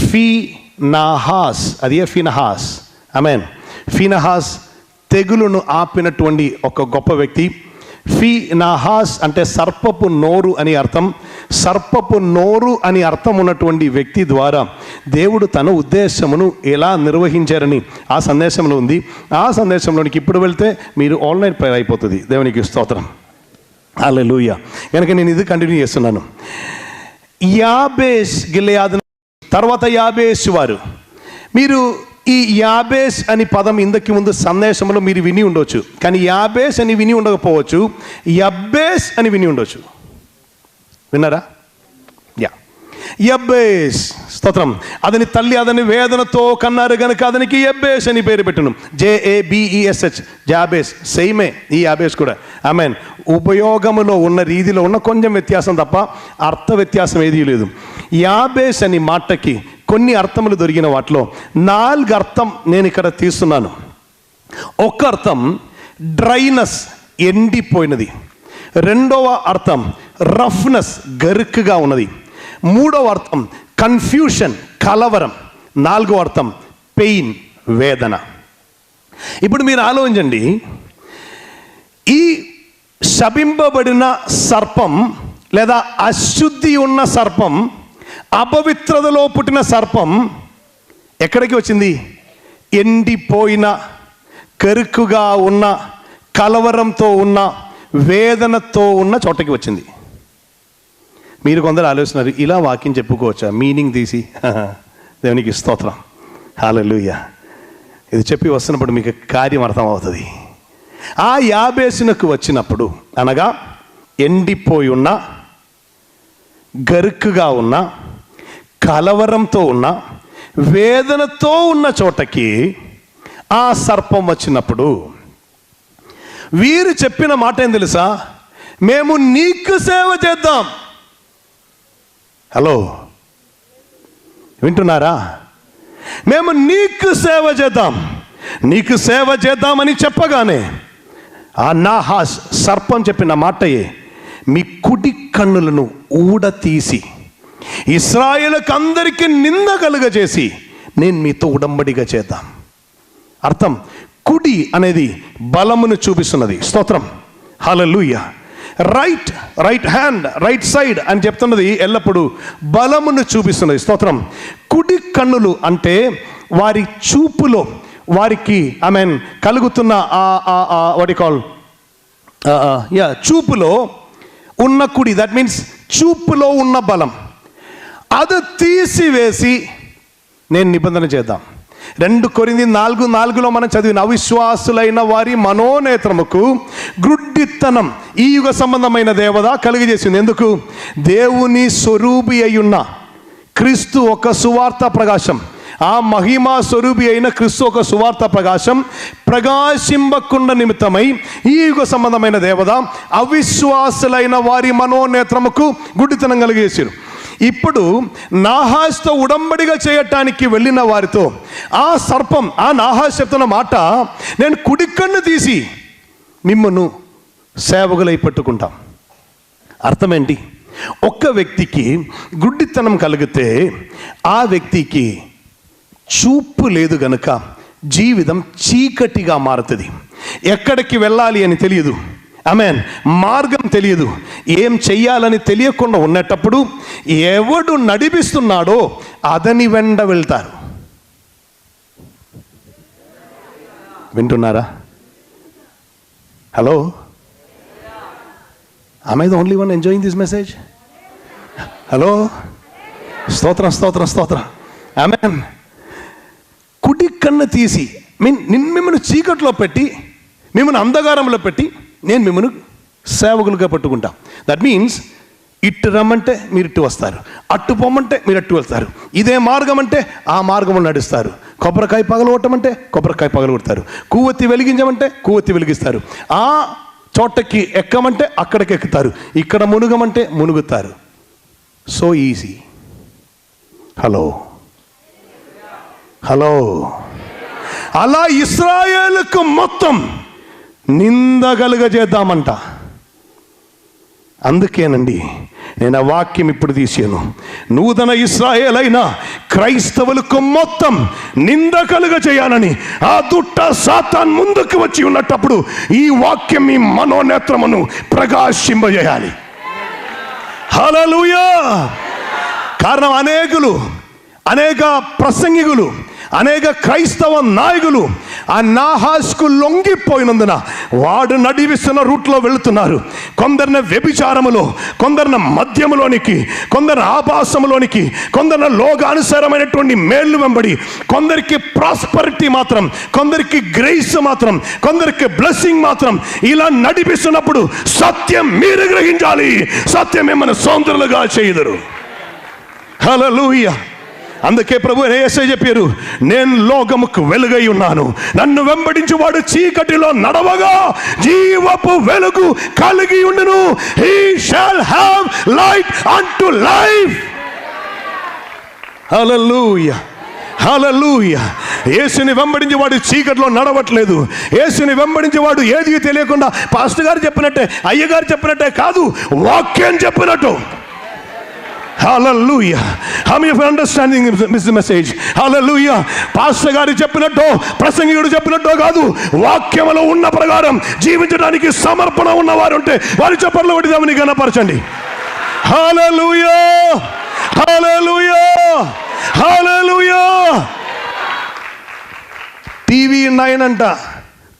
ఫీనహాస్, అదే ఫీనహాస్. ఫీనహాస్ తెగులును ఆపినటువంటి ఒక గొప్ప వ్యక్తి. ఫీనహాస్ అంటే సర్పపు నోరు అని అర్థం. సర్పపు నోరు అని అర్థం ఉన్నటువంటి వ్యక్తి ద్వారా దేవుడు తన ఉద్దేశమును ఎలా నిర్వహించారని ఆ సందేశంలో ఉంది. ఆ సందేశంలోనికి ఇప్పుడు వెళ్తే మీరు ఆన్లైన్ ప్రేయర్ అయిపోతుంది. దేవునికి స్తోత్రం. హల్లెలూయా. కనుక నేను ఇది కంటిన్యూ చేస్తున్నాను. యాబేస్ గిలయాద్ తర్వాత యాబేస్ వారు. మీరు ఈ యాబేస్ అని పదం ఇంతకు ముందు సందేశంలో మీరు విని ఉండొచ్చు, కానీ యాబేస్ అని విని ఉండకపోవచ్చు, యబ్బేస్ అని విని ఉండొచ్చు. విన్నారా? యబ్బేస్. స్తోత్రం. అతని తల్లి అతని వేదనతో కన్నారు కనుక అతనికి యబ్బేస్ అని పేరు పెట్టును. JABESH, జాబేస్. సేమే ఈ యాబేస్ కూడా. ఆమేన్. ఉపయోగములో ఉన్న రీతిలో ఉన్న కొంచెం వ్యత్యాసం తప్ప అర్థ వ్యత్యాసం ఏదీ లేదు. యాబేస్ అని మాటకి కొన్ని అర్థములు దొరికిన వాటిలో 4 అర్థం నేను ఇక్కడ తీస్తున్నాను. ఒక అర్థం డ్రైనెస్, ఎండిపోయినది. రెండవ అర్థం రఫ్నెస్, గరుకుగా ఉన్నది. మూడవ అర్థం కన్ఫ్యూషన్, కలవరం. నాలుగవ అర్థం పెయిన్, వేదన. ఇప్పుడు మీరు ఆలోచించండి, ఈ శపింపబడిన సర్పం లేదా అశుద్ధి ఉన్న సర్పం, అపవిత్రతలో పుట్టిన సర్పం ఎక్కడికి వచ్చింది? ఎండిపోయిన, కరుకుగా ఉన్న, కలవరంతో ఉన్న, వేదనతో ఉన్న చోటకి వచ్చింది. మీరు కొందరు ఆలోచిస్తున్నారు, ఇలా వాక్యం చెప్పుకోవచ్చా మీనింగ్ తీసి? దేవునికి స్తోత్రం. హల్లెలూయా. ఇది చెప్పి వస్తున్నప్పుడు మీకు కార్యం అర్థమవుతుంది. ఆ యాబేసునకు వచ్చినప్పుడు, అనగా ఎండిపోయి ఉన్న, గరుకుగా ఉన్న, కలవరంతో ఉన్న, వేదనతో ఉన్న చోటకి ఆ సర్పం వచ్చినప్పుడు వీరు చెప్పిన మాట ఏం తెలుసా? మేము నీకు సేవ చేద్దాం. హలో, వింటున్నారా? మేము నీకు సేవ చేద్దాం, నీకు సేవ చేద్దామని చెప్పగానే ఆ నాహాస్ సర్పం చెప్పిన మాటయే, మీ కుడి కన్నులను ఊడతీసి ఇశ్రాయేలుకు అందరికీ నింద కలుగజేసి నేను మీతో ఉడంబడిగా చేద్దాం. అర్థం, కుడి అనేది బలమును చూపిస్తున్నది. స్తోత్రం. హల్లెలూయా. రైట్ హ్యాండ్, రైట్ సైడ్ అని చెప్తున్నది ఎల్లప్పుడూ బలమును చూపిస్తున్నది. స్తోత్రం. కుడి కన్నులు అంటే వారి చూపులో వారికి కలుగుతున్న వాట్ యు కాల్ చూపులో ఉన్న కుడి, దట్ మీన్స్ చూపులో ఉన్న బలం, అది తీసివేసి నేను నిబంధన చేద్దాం. 2 కొరింథీ 4:4 మనం చదివిన అవిశ్వాసులైన వారి మనోనేత్రముకు గ్రుడ్డితనం ఈ యుగ సంబంధమైన దేవత కలిగజేసింది. ఎందుకు? దేవుని స్వరూపి అయ్యున్న క్రీస్తు ఒక సువార్త ప్రకాశం, ఆ మహిమా స్వరూపి అయిన క్రీస్తు ఒక సువార్త ప్రకాశం ప్రకాశింపకుండా నిమిత్తమై ఈ యుగ సంబంధమైన దేవత అవిశ్వాసులైన వారి మనోనేత్రముకు గుడ్డితనం కలిగేసారు. ఇప్పుడు నాహాస్తో ఉడంబడిగా చేయటానికి వెళ్ళిన వారితో ఆ సర్పం, ఆ నాహాస్ చెప్తున్న మాట, నేను కుడి కన్ను తీసి మిమ్మల్ని సేవకులై పట్టుకుంటాం. అర్థం ఏంటి? ఒక్క వ్యక్తికి గుడ్డితనం కలిగితే ఆ వ్యక్తికి చూపు లేదు గనుక జీవితం చీకటిగా మారుతుంది. ఎక్కడికి వెళ్ళాలి అని తెలియదు. మార్గం తెలియదు. ఏం చెయ్యాలని తెలియకుండా ఉన్నప్పుడు ఎవడు నడిపిస్తున్నాడో అతని వెంట వెళ్తారు. వింటున్నారా? Hello, am I the only one enjoying this message? Hello, స్తోత్రం స్తోత్రం స్తోత్రం. ఆమేన్. కుడి కన్ను తీసి మిమ్మల్ని చీకట్లో పెట్టి, మిమ్మల్ని అంధకారంలో పెట్టి, నేను మిమ్మల్ని సేవకులుగా పట్టుకుంటా. దట్ మీన్స్ ఇటు రమ్మంటే మీరు ఇటు వస్తారు, అట్టు పొమ్మంటే మీరు అట్టు వెళ్తారు, ఇదే మార్గం అంటే ఆ మార్గం నడుస్తారు. కొబ్బరికాయ పగలగొట్టమంటే కొబ్బరికాయ పగలగొడతారు, కొవ్వొత్తి వెలిగించమంటే కొవ్వొత్తి వెలిగిస్తారు, ఆ చోటకి ఎక్కమంటే అక్కడికి ఎక్కుతారు, ఇక్కడ మునుగమంటే మునుగుతారు. So easy. Hello hello. అలా ఇశ్రాయేలుకు మొత్తం నింద కలుగజేద్దామంట. అందుకేనండి నేను ఆ వాక్యం ఇప్పుడు తీసాను. నూతన ఇశ్రాయేల్ అయిన క్రైస్తవులకు మొత్తం నింద కలుగ చేయాలని ఆ దుట్ట సాతాన్ ముందుకు వచ్చి ఉన్నప్పుడు ఈ వాక్యం మీ మనోనేత్రమును ప్రకాశింపజేయాలి. హల్లెలూయా. కారణం అనేక ప్రసంగికులు, అనేక క్రైస్తవ నాయకులు ఆ నాహాస్కు లొంగిపోయినందున వాడు నడివిస్తున్న రూట్లో వెళుతున్నారు. కొందరిని వ్యభిచారములో, కొందరిని మద్యములోనికి, కొందరిని ఆభాసములోనికి, కొందరిని లోకానుసారమైనటువంటి మేళ్ళు వెంబడి, కొందరికి ప్రాస్పరిటీ మాత్రం, కొందరికి గ్రేస్ మాత్రం, కొందరికి బ్లెస్సింగ్ మాత్రం, ఇలా నడిపిస్తున్నప్పుడు సత్యం మీరు గ్రహించాలి. సత్యం మిమ్మల్ని సొంతలుగా చేయదురు. హల్లెలూయా. అందుకే ప్రభు యేసయ్య చెప్పారు, నేను లోకముకు వెలుగై ఉన్నాను, నన్ను వెంబడించి వాడు చీకటిలో నడవగా జీవపు వెలుగు కలిగి ఉండును. He shall have light unto life. హల్లెలూయా హల్లెలూయా. యేసుని వెంబడించి వాడు చీకటిలో నడవట్లేదు. యేసుని వెంబడించి వాడు ఏది తెలియకుండా పాస్టర్ గారు చెప్పినట్టే, అయ్యగారు చెప్పినట్టే కాదు, వాక్యం చెప్పినట్టు. Hallelujah. How many of you understanding this message? Hallelujah. Pastor గారు చెప్పినట్టు, ప్రసంగికుడు చెప్పినట్టు కాదు, వాక్యములో ఉన్న ప్రకారం జీవించడానికి సమర్పణ ఉన్నవారు ఉంటే వారి చప్పట్లు కొట్టి దేవుని ఘనపరచండి. హల్లెలూయా హల్లెలూయా హల్లెలూయా. టీవీ 9 అంట.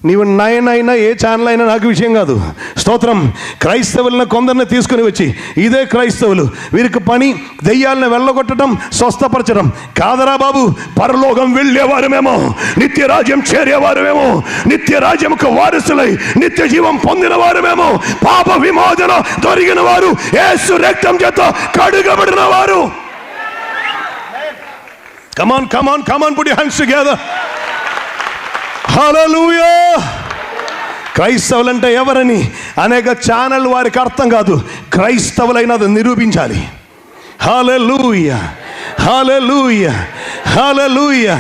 నీవు 9 అయినా ఏ ఛానల్ అయినా నాకు విషయం కాదు. స్తోత్రం. క్రైస్తవులను కొందరిని తీసుకుని వచ్చి, ఇదే క్రైస్తవులు, వీరికి పని దెయ్యాలను వెళ్ళగొట్టడం, స్వస్థపరచడం కాదరా బాబు. పరలోకం వెళ్ళేవారమేమో, నిత్య రాజ్యం చేరేవారమేమో, నిత్య రాజ్యంకు వారసులై నిత్య జీవం పొందిన వారమేమో, పాప విమోచన దొరికిన వారు, యేసు రక్తం చేత కడుగబడిన వారు. Come on, come on, come on, put your hands together. హల్లెలూయా. క్రైస్తవులంటే ఎవరని అనేక ఛానల్ వారికి అర్థం కాదు. క్రైస్తవులైనది నిరూపించాలి. హల్లెలూయా హల్లెలూయా హల్లెలూయా.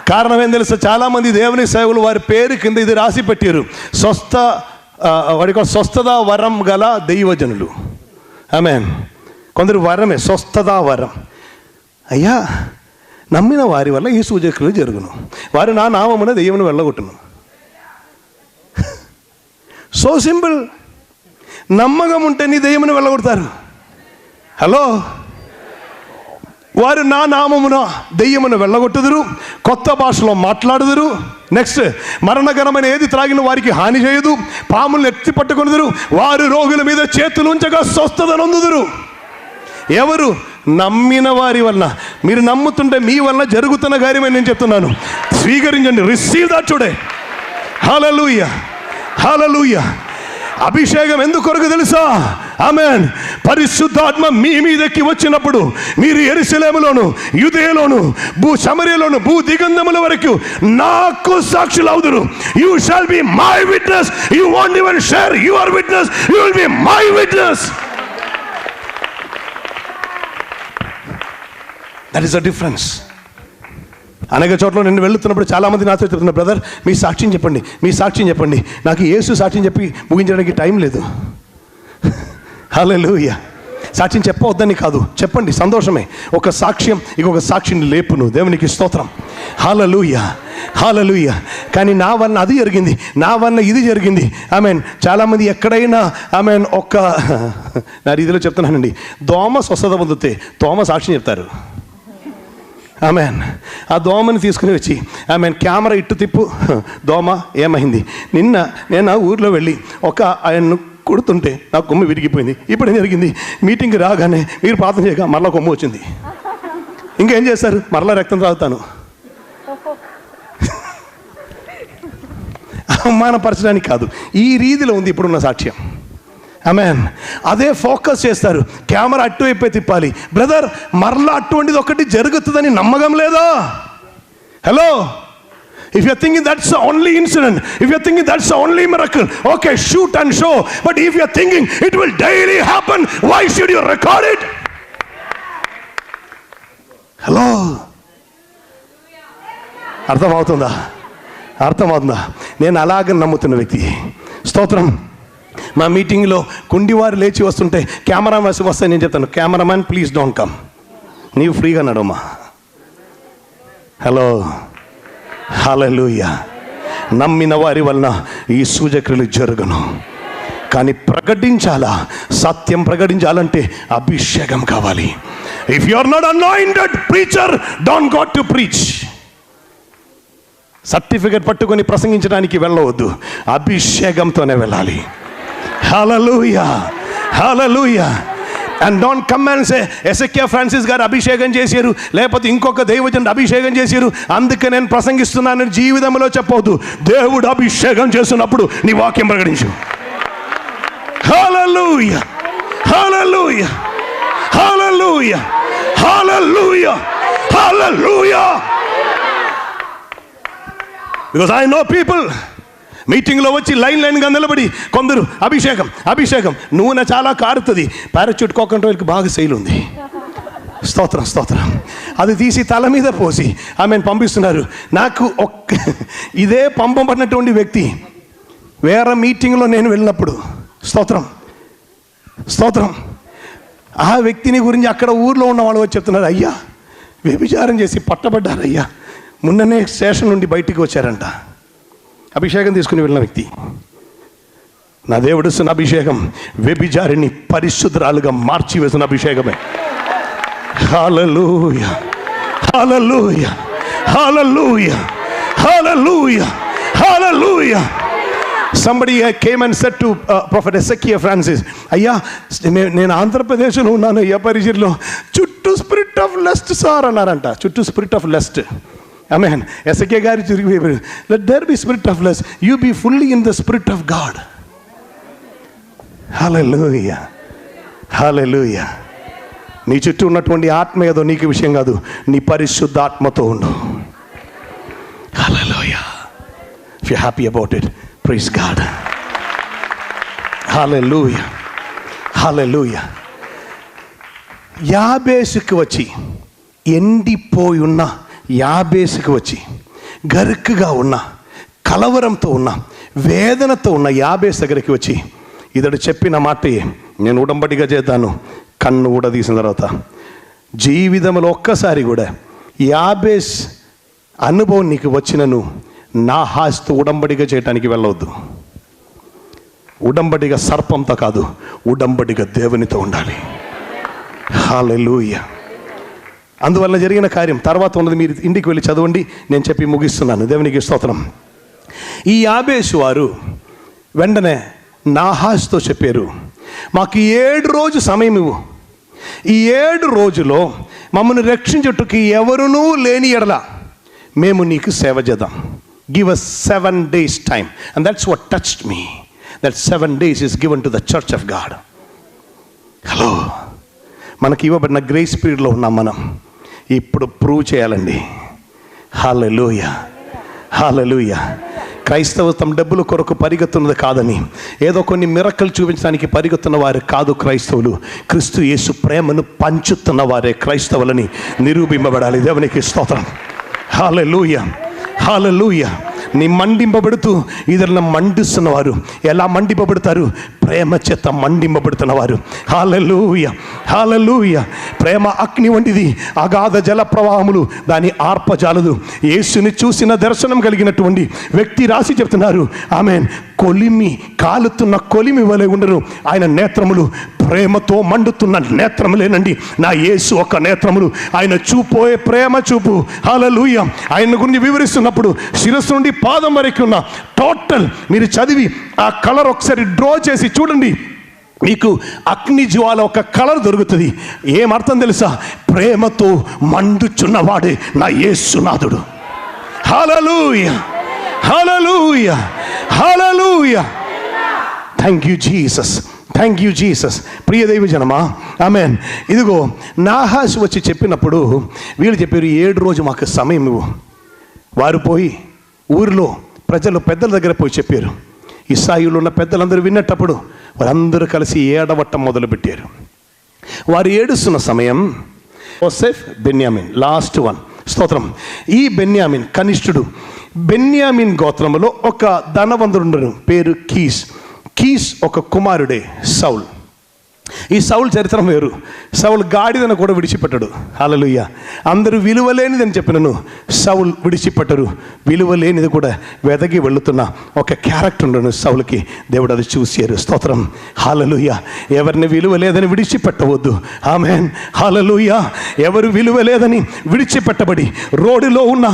కారణం ఏం తెలుసా? చాలామంది దేవుని సేవకులు వారి పేరు కింద ఇది రాసి పెట్టారు, స్వస్థత వరం గల దైవజనులు. ఆమేన్. కొందరు వరమే, స్వస్థత వరం. అయ్యా, నమ్మిన వారి వల్ల ఈ సూచకులు జరుగును, వారు నా నామమున దెయ్యమును వెళ్ళగొట్టును. So simple. నమ్మకం ఉంటే నీ దెయ్యమును వెళ్ళగొడతారు. హలో. వారు నా నామమున దెయ్యమును వెళ్ళగొట్టుదురు, కొత్త భాషలో మాట్లాడుదురు. నెక్స్ట్, మరణకరమైన ఏది త్రాగిన వారికి హాని చేయదు, పాములను ఎత్తి పట్టుకొనుదురు, వారు రోగుల మీద చేతులు ఉంచగా స్వస్థత నొందుదురు. ఎవరు? నమ్మిన వారి వల్ల. మీరు నమ్ముతుంటే మీ వల్ల జరుగుతున్న కార్యమే నేను చెప్తున్నాను. స్వీకరించండి. Receive that today. హల్లెలూయా హల్లెలూయా. అభిషేకం ఎందుకు కొరకు తెలుసా? ఆమేన్. పరిశుద్ధాత్మ మీ మీదకి వచ్చినప్పుడు మీరు యెరూషలేములోను, యూదయలోను, సమరయలోను, భూ దిగంధముల వరకు నాకు సాక్షులు అవుదురు. You shall be my witness. You won't even share your witness, you will be my witness. That is the difference. అనేక చోట్ల నేను వెళుతున్నప్పుడు చాలామంది నాతో చెప్తున్నారు, బ్రదర్ మీ సాక్ష్యం చెప్పండి, మీ సాక్ష్యం చెప్పండి. నాకు యేసు సాక్ష్యం చెప్పి ముగించడానికి టైం లేదు. హల్లెలూయా. సాక్ష్యం చెప్పవద్దని కాదు, చెప్పండి, సంతోషమే. ఒక సాక్ష్యం ఇంకొక సాక్షిని లేపును. దేవునికి స్తోత్రం. హల్లెలూయా హల్లెలూయా. కానీ నా వల్ల అది జరిగింది, నా వల్ల ఇది జరిగింది. ఆమెన్. చాలామంది ఎక్కడైనా ఆమెన్ నా రీతిలో చెప్తున్నానండి, దోమ స్వస్థత పొందితే దోమ సాక్ష్యం చెప్తారు. ఆమెన్. ఆ దోమని తీసుకుని వచ్చి ఆమెన్ కెమెరా ఇట్టు తిప్పు, దోమ ఏమైంది? నేను ఊర్లో వెళ్ళి ఒక ఆయన్ను కొడుతుంటే నా కొమ్ము విరిగిపోయింది. ఇప్పుడు ఏం జరిగింది? మీటింగ్కి రాగానే మీరు ప్రార్థన చేయగా మరలా కొమ్ము వచ్చింది. ఇంకేం చేస్తారు? మరలా రక్తం తాగుతాను. అవమానపరచడానికి కాదు, ఈ రీతిలో ఉంది ఇప్పుడున్న సాక్ష్యం. ఆమెన్. అదే ఫోకస్ చేస్తారు. కెమెరా అటువైపే తిప్పాలి. బ్రదర్, మరలా అటువంటిది ఒకటి జరుగుతుందని నమ్మకం లేదా? Hello, if you're thinking that's the only incident, if you're thinking that's the only miracle, okay, shoot and show. But if you're thinking it will daily happen, why should you record it? Hello, అర్థమవుతుందా? నేను అలాగ నమ్ముతున్న వ్యక్తి. స్తోత్రం. మా మీటింగ్లో కుండివారు లేచి వస్తుంటే cameraman వస్తే నేను చెప్తాను, కెమెరామ్యాన్ ప్లీజ్ డోంట్ కమ్, నీవు ఫ్రీగా నడవమ్మా. హలో, హల్లెలూయా. నమ్మిన వారి వలన ఈ సూచక్రియలు జరుగును. కానీ ప్రకటించాలా, సత్యం ప్రకటించాలంటే అభిషేకం కావాలి. If you are not anointed preacher, don't go to preach. Certificate పట్టుకొని ప్రసంగించడానికి వెళ్ళవద్దు, అభిషేకంతోనే వెళ్ళాలి. హల్లెలూయా, హల్లెలూయా. And don't come and say Ezekiah Francis గారు అభిషేకం చేశారు, లేకపోతే ఇంకొక దైవజనుడు అభిషేకం చేశారు, అందుకే నేను ప్రసంగిస్తున్నాను జీవితంలో చెప్పవద్దు. దేవుడు అభిషేకం చేస్తున్నప్పుడు నీ వాక్యం ప్రకటించు. హల్లెలూయా, హల్లెలూయా, హల్లెలూయా, హల్లెలూయా, హల్లెలూయా. Because I know people మీటింగ్లో వచ్చి లైన్గా నిలబడి కొందరు అభిషేకం నూనె చాలా కారుతుంది, పారాచూట్ కోకంట్రోల్కి బాగా శైలి ఉంది. స్తోత్రం. అది తీసి తల మీద పోసి ఆమెను పంపిస్తున్నారు. నాకు ఇదే పంపబడినటువంటి వ్యక్తి వేరే మీటింగ్లో నేను వెళ్ళినప్పుడు, స్తోత్రం, ఆ వ్యక్తిని గురించి అక్కడ ఊర్లో ఉన్న వాళ్ళు వచ్చి చెప్తున్నారు, అయ్యా వ్యభిచారం చేసి పట్టబడ్డారు అయ్యా, మొన్ననే స్టేషన్ నుండి బయటికి వచ్చారంట. అభిషేకం తీసుకుని వెళ్ళిన వ్యక్తి. నా దేవుడు ఇస్తున్న అభిషేకం వ్యభిచారిని పరిశుద్ధరాలుగా మార్చి వేసిన అభిషేకమే. హల్లెలూయా, హల్లెలూయా, హల్లెలూయా, హల్లెలూయా, హల్లెలూయా. Somebody came and said to Prophet Ezekiel Francis, అయ్యా నేను ఆంధ్రప్రదేశ్లో ఉన్నాను, అయ్యా పరిచర్లో చుట్టూ స్పిరిట్ ఆఫ్ లస్ట్ సార్ అన్నారంట. చుట్టూ స్పిరిట్ ఆఫ్ లస్ట్. ఆమేన్. ఎసెకియా గారి తిరిగి, let there be spirit of lust, you be fully in the spirit of God. హల్లెలూయా, హల్లెలూయా. నీ చుట్టూ ఉన్నటువంటి ఆత్మ ఏదో నీకు విషయం కాదు, నీ పరిశుద్ధ ఆత్మతో ఉండు. హల్లెలూయా. If you're happy about it, praise God. Hallelujah, hallelujah. యాబేసుకు వచ్చి ఎండిపోయి ఉన్న యాబేసుకు వచ్చి గరుకుగా ఉన్న, కలవరంతో ఉన్న, వేదనతో ఉన్న యాబేసు దగ్గరికి వచ్చి ఇతడు చెప్పిన మాట, నేను ఉడంబడిగా చేద్దాను. కన్ను కూడా తీసిన తర్వాత జీవితంలో ఒక్కసారి కూడా యాబేస్ అనుభవం నీకు వచ్చినను నా హాస్తో ఉడంబడిగా చేయటానికి వెళ్ళవద్దు. ఉడంబడిగా సర్పంతో కాదు, ఉడంబడిగా దేవునితో ఉండాలి. హల్లెలూయా. అందువల్ల జరిగిన కార్యం తర్వాత ఉన్నది మీరు ఇంటికి వెళ్ళి చదవండి, నేను చెప్పి ముగిస్తున్నాను. దేవునికి స్తోత్రం. ఈ యాబేసు వారు వెంటనే నాహాస్తో చెప్పారు, మాకు 7 రోజు సమయం ఇవ్వు, ఈ 7 రోజులో మమ్మల్ని రక్షించుటకు ఎవరునూ లేని ఎడల మేము నీకు సేవ చేద్దాం. Give us 7 days time. And that's what touched me. That 7 days is given to the church of God. Hello, మనకి ఇవ్వబడిన గ్రేస్ పీరియడ్లో ఉన్నాం. మనం ఇప్పుడు ప్రూవ్ చేయాలండి. హల్లెలూయా, హల్లెలూయా. క్రైస్తవత్వం డబ్బుల కొరకు పరిగెత్తున్నది కాదని, ఏదో కొన్ని మిరకలు చూపించడానికి పరిగెత్తున్న వారు కాదు క్రైస్తవులు. క్రీస్తు యేసు ప్రేమను పంచుతున్న వారే క్రైస్తవులని నిరూపింపబడాలి. దేవునికి స్తోత్రం. హల్లెలూయా, హల్లెలూయా. నీ మండింపబడుతూ ఇతరులను మండిస్తున్నవారు ఎలా మండింపబడతారు? ప్రేమ చేత మండింపబడుతున్నవారు. హల్లెలూయా, హల్లెలూయా. ప్రేమ అగ్ని వంటిది, అగాధ జల ప్రవాహములు దాని ఆర్పజాలదు. యేసుని చూసిన దర్శనం కలిగినటువంటి వ్యక్తి రాసి చెప్తున్నారు, ఆమేన్. కాలుతున్న కొలిమి వలె ఉండను. ఆయన నేత్రములు ప్రేమతో మండుతున్న నేత్రములేనండి నా యేసు ఒక నేత్రములు. ఆయన చూపోయే ప్రేమ చూపు. హల్లెలూయా. ఆయన గురించి వివరిస్తున్నప్పుడు శిరస్సు నుండి పాదం వరకు ఉన్న టోటల్ మీరు చదివి ఆ కలర్ ఒకసారి డ్రా చేసి చూడండి, మీకు అగ్ని జ్వాల ఒక కలర్ దొరుకుతుంది. ఏమర్థం తెలుసా? ప్రేమతో మండుచున్నవాడే నా యేసునాథుడు. హల్లెలూయా, హల్లెలూయా, హల్లెలూయా. Thank you Jesus, thank you Jesus. ప్రియ దైవ జనమా, ఆమేన్. ఇదిగో నాహాషు వచ్చి చెప్పినప్పుడు వీళ్ళు చెప్పారు, 7 రోజు మాకు సమయం ఇవ్వు. వారు పోయి ఊరిలో ప్రజలు పెద్దల దగ్గర పోయి చెప్పారు. ఇశ్రాయేలులో ఉన్న పెద్దలందరూ విన్నప్పుడు వారందరూ కలిసి ఏడవటం మొదలుపెట్టారు. వారు ఏడుస్తున్న సమయం యోసేఫ్, బెన్యామిన్ లాస్ట్ వన్. స్తోత్రం. ఈ బెన్యామిన్ కనిష్ఠుడు. బెన్యామిన్ గోత్రములో ఒక ధనవంతుడు పేరు కీస్ ఒక కుమారుడే సౌల్. ఈ సౌల్ చరిత్ర వేరు. సౌల్ గాడిదను కూడా విడిచిపెట్టడు. హల్లెలూయా. అందరూ విలువలేనిదని చెప్పినను సౌల్ విడిచిపెట్టరు. విలువలేనిది కూడా వెదగి వెళుతున్న ఒక క్యారెక్టర్ ఉండను సౌల్కి. దేవుడు అది చూశారు. స్తోత్రం. హల్లెలూయా. ఎవరిని విలువ లేదని విడిచిపెట్టవద్దు. ఆమేన్. హల్లెలూయా. ఎవరు విలువ లేదని విడిచిపెట్టబడి రోడ్డులో ఉన్న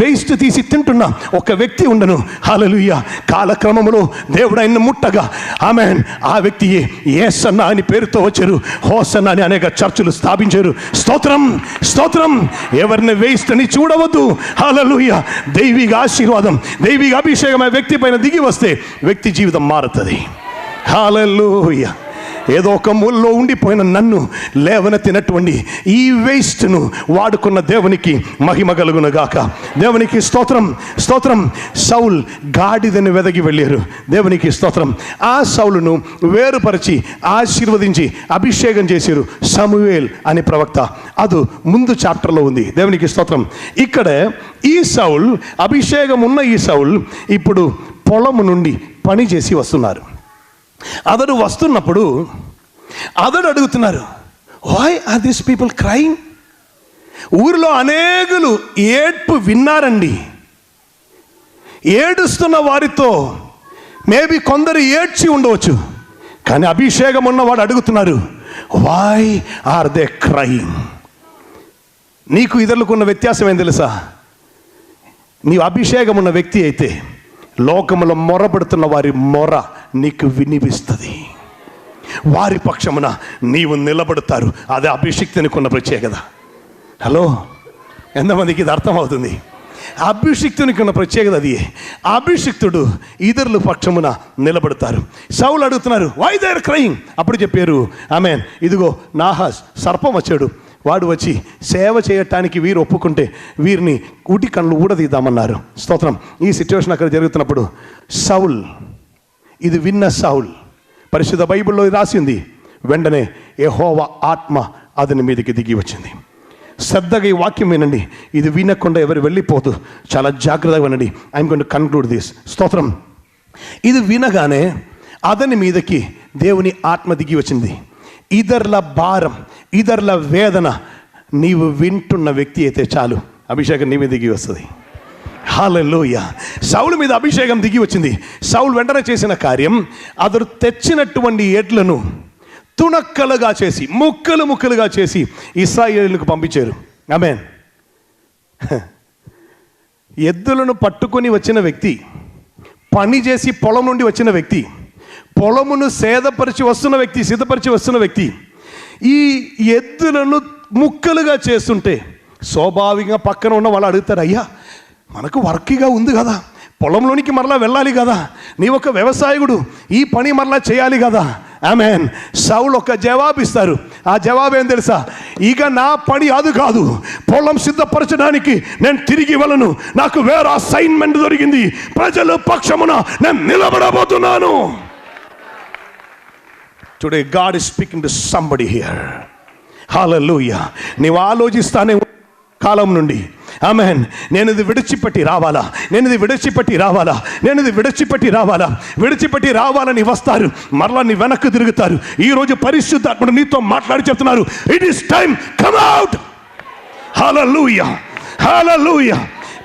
వేస్ట్ తీసి తింటున్న ఒక వ్యక్తి ఉండను. హల్లెలూయా. కాలక్రమంలో దేవుడు ఆయన ముట్టగా ఆమేన్ ఆ వ్యక్తియే యేసన్న అని పేరుతో వచ్చారు. హోసన్న అని అనేక చర్చలు స్థాపించారు. స్తోత్రం, స్తోత్రం. ఎవరిని వేస్ట్ అని చూడవద్దు. హల్లెలూయా. దైవిక ఆశీర్వాదం, దైవిక అభిషేకం ఆ వ్యక్తి పైన దిగి వస్తే వ్యక్తి జీవితం మారుతుంది. హల్లెలూయా. ఏదో ఒక మూలలో ఉండిపోయిన నన్ను లేవనెత్తినటువంటి ఈ వేస్ట్ను వాడుకున్న దేవునికి మహిమ కలుగును గాక. దేవునికి స్తోత్రం, స్తోత్రం. సౌల్ గాడిదని వెదగి వెళ్ళారు. దేవునికి స్తోత్రం. ఆ సౌలును వేరుపరిచి ఆశీర్వదించి అభిషేకం చేశారు సమూయేల్ అనే ప్రవక్త. అది ముందు చాప్టర్లో ఉంది. దేవునికి స్తోత్రం. ఇక్కడ ఈ సౌల్, అభిషేకం ఉన్న ఈ సౌల్ ఇప్పుడు పొలము నుండి పని చేసి వస్తున్నారు. అతడు వస్తున్నప్పుడు అతడు అడుగుతున్నారు, why are this people crime? ఊరిలో అనేకులు ఏడ్పు విన్నారండి. ఏడుస్తున్న వారితో మేబీ కొందరు ఏడ్చి ఉండవచ్చు, కానీ అభిషేకం ఉన్నవాడు అడుగుతున్నారు, వై ఆర్ దే క్రైమ్? నీకు ఇతరులకున్న వ్యత్యాసం ఏం తెలుసా? నీవు అభిషేకం ఉన్న వ్యక్తి అయితే లోకములో మొరబడుతున్న వారి మొర నీకు వినిపిస్తుంది. వారి పక్షమున నీవు నిలబడతారు. అదే అభిషిక్తునికి ఉన్న ప్రత్యేకత. హలో, ఎంతమందికి ఇది అర్థమవుతుంది? అభిషిక్తునికి ఉన్న ప్రత్యేకత అది. అభిషిక్తుడు ఇతరుల పక్షమున నిలబడతారు. సౌలు అడుగుతున్నారు, వై దే ఆర్ క్రైయింగ్? అప్పుడు చెప్పారు, ఆమేన్, ఇదిగో నాహాష్ సర్పం వచ్చాడు. వాడు వచ్చి సేవ చేయటానికి వీరు ఒప్పుకుంటే వీరిని ఉటి కళ్ళు ఊడదీద్దామన్నారు. స్తోత్రం. ఈ సిచ్యువేషన్ అక్కడ జరుగుతున్నప్పుడు సౌల్, ఇది విన్న సౌల్, పరిశుద్ధ బైబిల్లో రాసింది, వెంటనే యెహోవా ఆత్మ అతని మీదకి దిగి వచ్చింది. శ్రద్ధగా ఈ వాక్యం వినండి. ఇది వినకుండా ఎవరు వెళ్ళిపోదు. చాలా జాగ్రత్తగా వినండి. I'm going to conclude this. స్తోత్రం. ఇది వినగానే అతని మీదకి దేవుని ఆత్మ దిగి వచ్చింది. ఇతరుల భారం, ఇతరుల వేదన నీవు వింటున్న వ్యక్తి అయితే చాలు, అభిషేకం నీ మీద దిగి వస్తుంది. హల్లెలూయా. సౌలు మీద అభిషేకం దిగి వచ్చింది. సౌలు వెంటనే చేసిన కార్యం, అతడు తెచ్చినటువంటి ఎడ్లను తునక్కలుగా చేసి, ముక్కలుగా చేసి ఇశ్రాయేలుకు పంపించారు. ఆమేన్. ఎద్దులను పట్టుకొని వచ్చిన వ్యక్తి, పని చేసి పొలం నుండి వచ్చిన వ్యక్తి, పొలమును సిద్ధపరిచి వస్తున్న వ్యక్తి ఈ ఎద్దులను ముక్కలుగా చేస్తుంటే స్వాభావికంగా పక్కన ఉన్న వాళ్ళు అడుగుతారు, అయ్యా మనకు వర్క్గా ఉంది కదా, పొలంలోనికి మరలా వెళ్ళాలి కదా, నీ ఒక వ్యవసాయకుడు ఈ పని మరలా చేయాలి కదా. ఆమేన్. సౌలు ఒక జవాబు ఇస్తారు. ఆ జవాబు ఏం తెలుసా? ఇక నా పని అది కాదు, పొలం సిద్ధపరచడానికి నేను తిరిగి వెళ్ళను, నాకు వేరే అసైన్మెంట్ దొరికింది, ప్రజల పక్షమున నేను నిలబడబోతున్నాను. Today God is speaking to somebody here. హల్లెలూయా. నీవు ఆలోచిస్తానే కాలం నుండి, ఆమేన్, నేను ఇది విడిచిపెట్టి రావాలని వస్తారు, మరలా నీ వెనక్కి తిరుగుతారు. ఈరోజు పరిశుద్ధాత్ముడు నీతో మాట్లాడి చెప్తున్నారు, it is time, come out. హల్లెలూయా, హల్లెలూయా.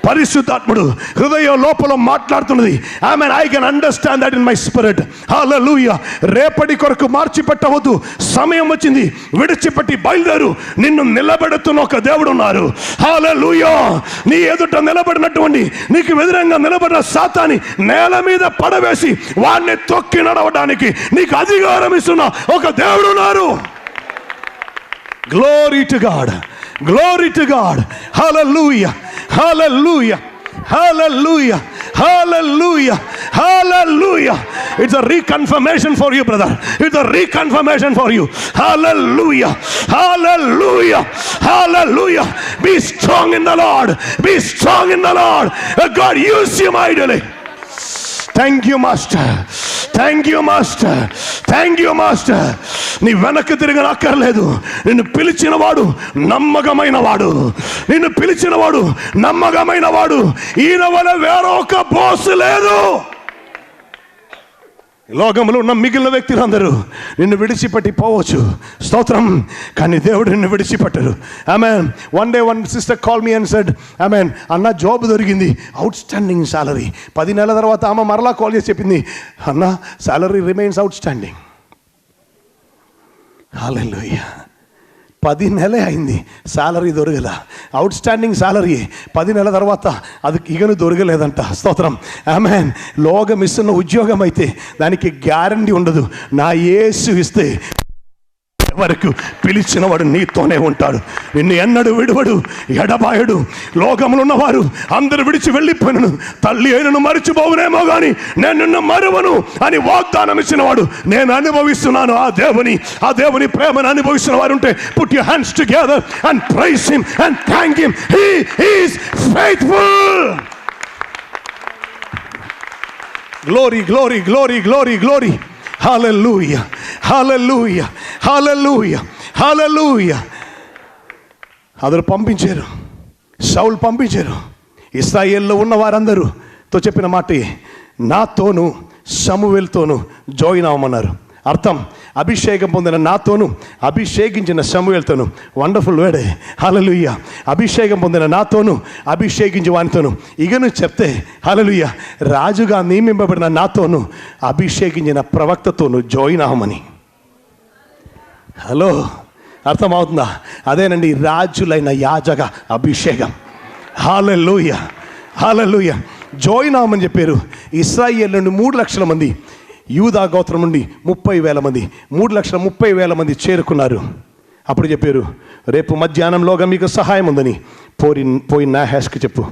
పరిశుద్ధాత్ముడు హృదయం లోపల మాట్లాడుతున్నది. ఆమేన్. I can understand that in my spirit. హల్లెలూయా. రేపటి కొరకు మార్చి పెట్టవద్దు. సమయం వచ్చింది, విడిచిపెట్టి బయలుదేరు. నిన్ను నిలబెడుతున్న ఒక దేవుడు ఉన్నారు. హల్లెలూయా. నీ ఎదుట నిలబడినటువంటి, నీకు ఎదురంగా నిలబడిన సాతాని నేల మీద పడవేసి వాడిని తొక్కి నడవడానికి నీకు అధికారం ఇస్తున్న ఒక దేవుడు ఉన్నారు. Glory to God, glory to God. హల్లెలూయా, హల్లెలూయా, hallelujah, hallelujah, hallelujah. It's a reconfirmation for you, brother. It's a reconfirmation for you. Hallelujah, hallelujah, hallelujah. Be strong in the Lord, be strong in the Lord. God use you mightily. Thank you, master. Thank you, master. Thank you, master. నీ వెనక్కి తిరగనక్కర్లేదు. నిన్ను పిలిచిన వాడు నమ్మకమైన వాడు. నిన్ను పిలిచిన వాడు నమ్మకమైన వాడు. ఈయన వల్ల వేరొక బోసు లేదు. లోకంలో ఉన్న మిగిలిన వ్యక్తులందరూ నిన్ను విడిచిపెట్టి పోవచ్చు, స్తోత్రం, కానీ దేవుడు నిన్ను విడిచిపెట్టరు. ఆమేన్. One day one sister call me and said, ఆమేన్, అన్న జాబ్ దొరికింది, అవుట్ స్టాండింగ్ సాలరీ. 10 నెలల తర్వాత ఆమె మరలా కాల్ చేసి చెప్పింది, అన్న సాలరీ రిమైన్స్ అవుట్ స్టాండింగ్. హల్లెలూయా. 10 నెలలే అయింది, సాలరీ దొరకల. అవుట్ స్టాండింగ్ సాలరీ 10 నెలల తర్వాత అది ఇగను దొరకలేదంట, స్తోత్రం, ఆమేన్. లోకం ఇస్తున్న ఉద్యోగం అయితే దానికి గ్యారంటీ ఉండదు. నా యేసు ఇస్తే వరకు పిలిచిన వాడు నీతోనే ఉంటాడు. నిన్ను ఎన్నడు విడువడు, ఎడబాయడు. లోకములు ఉన్నవారు అందరూ విడిచి వెళ్ళిపోయినను, తల్లి అయినను మరిచిపోవునేమో కానీ నేను నిన్ను మరువను అని వాగ్దానం ఇచ్చిన వాడు నేను అనుభవిస్తున్నాను. ఆ దేవుని ప్రేమను అనుభవిస్తున్న వారు ఉంటే put your hands together and praise him and thank him. He is faithful. Glory, glory, glory, glory, glory. హల్లెలూయా, హల్లెలూయా, హల్లెలూయా, హల్లెలూయా. అందరూ పంపించారు, సౌలు పంపించారు. ఇశ్రాయేల్లో ఉన్న వారందరూతో చెప్పిన మాట, నాతోను సమూయేలుతోను జాయిన్ అవ్వమన్నారు. అర్థం, అభిషేకం పొందిన నాతోను అభిషేకించిన సమూయేలుతోను. వండర్ఫుల్ వేడే. హల్లెలూయా. అభిషేకం పొందిన నాతోను అభిషేకించి వానితోను. ఇగను చెప్తే హల్లెలూయా, రాజుగా నియమింపబడిన నాతోను అభిషేకించిన ప్రవక్తతోను జాయిన్ అవ్వమని. హలో, అర్థమవుతుందా? అదేనండి రాజులైన యాజక అభిషేకం. హల్లెలూయా, హల్లెలూయా. జాయిన్ అవ్వమని చెప్పారు. ఇశ్రాయేలు నుండి 3 లక్షల మంది, యూదా గోత్రం నుండి 30,000 మంది, 3,30,000 మంది చేరుకున్నారు. అప్పుడు చెప్పారు, రేపు మధ్యాహ్నంలోగా మీకు సహాయం ఉందని పోయి నాహాష్కి చెప్పు.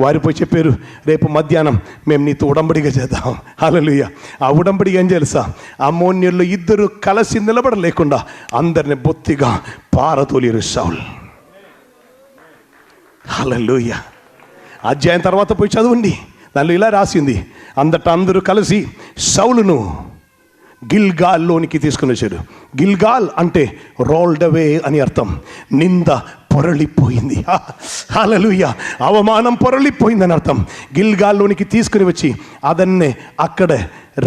వారు పోయి చెప్పారు, రేపు మధ్యాహ్నం మేము నీతో ఉడంబడిగా చేద్దాం. హల్లెలూయా. ఆ ఉడంబడిగా ఏం తెలుసా? అమ్మోన్యుల్లో 2 కలిసి నిలబడలేకుండా అందరిని బొత్తిగా పారతోలిరు సౌలు. హల్లెలూయా. అధ్యాయం తర్వాత పోయి చదవండి, దానిలో ఇలా రాసింది, అందరూ కలిసి సౌలును గిల్గాల్లోనికి తీసుకుని వచ్చారు. గిల్గాల్ అంటే రోల్డ్ అవే అని అర్థం. నింద పొరలిపోయింది. హల్లెలూయా. అవమానం పొరలిపోయిందని అర్థం. గిల్గాల్లోనికి తీసుకుని వచ్చి అదన్నే అక్కడే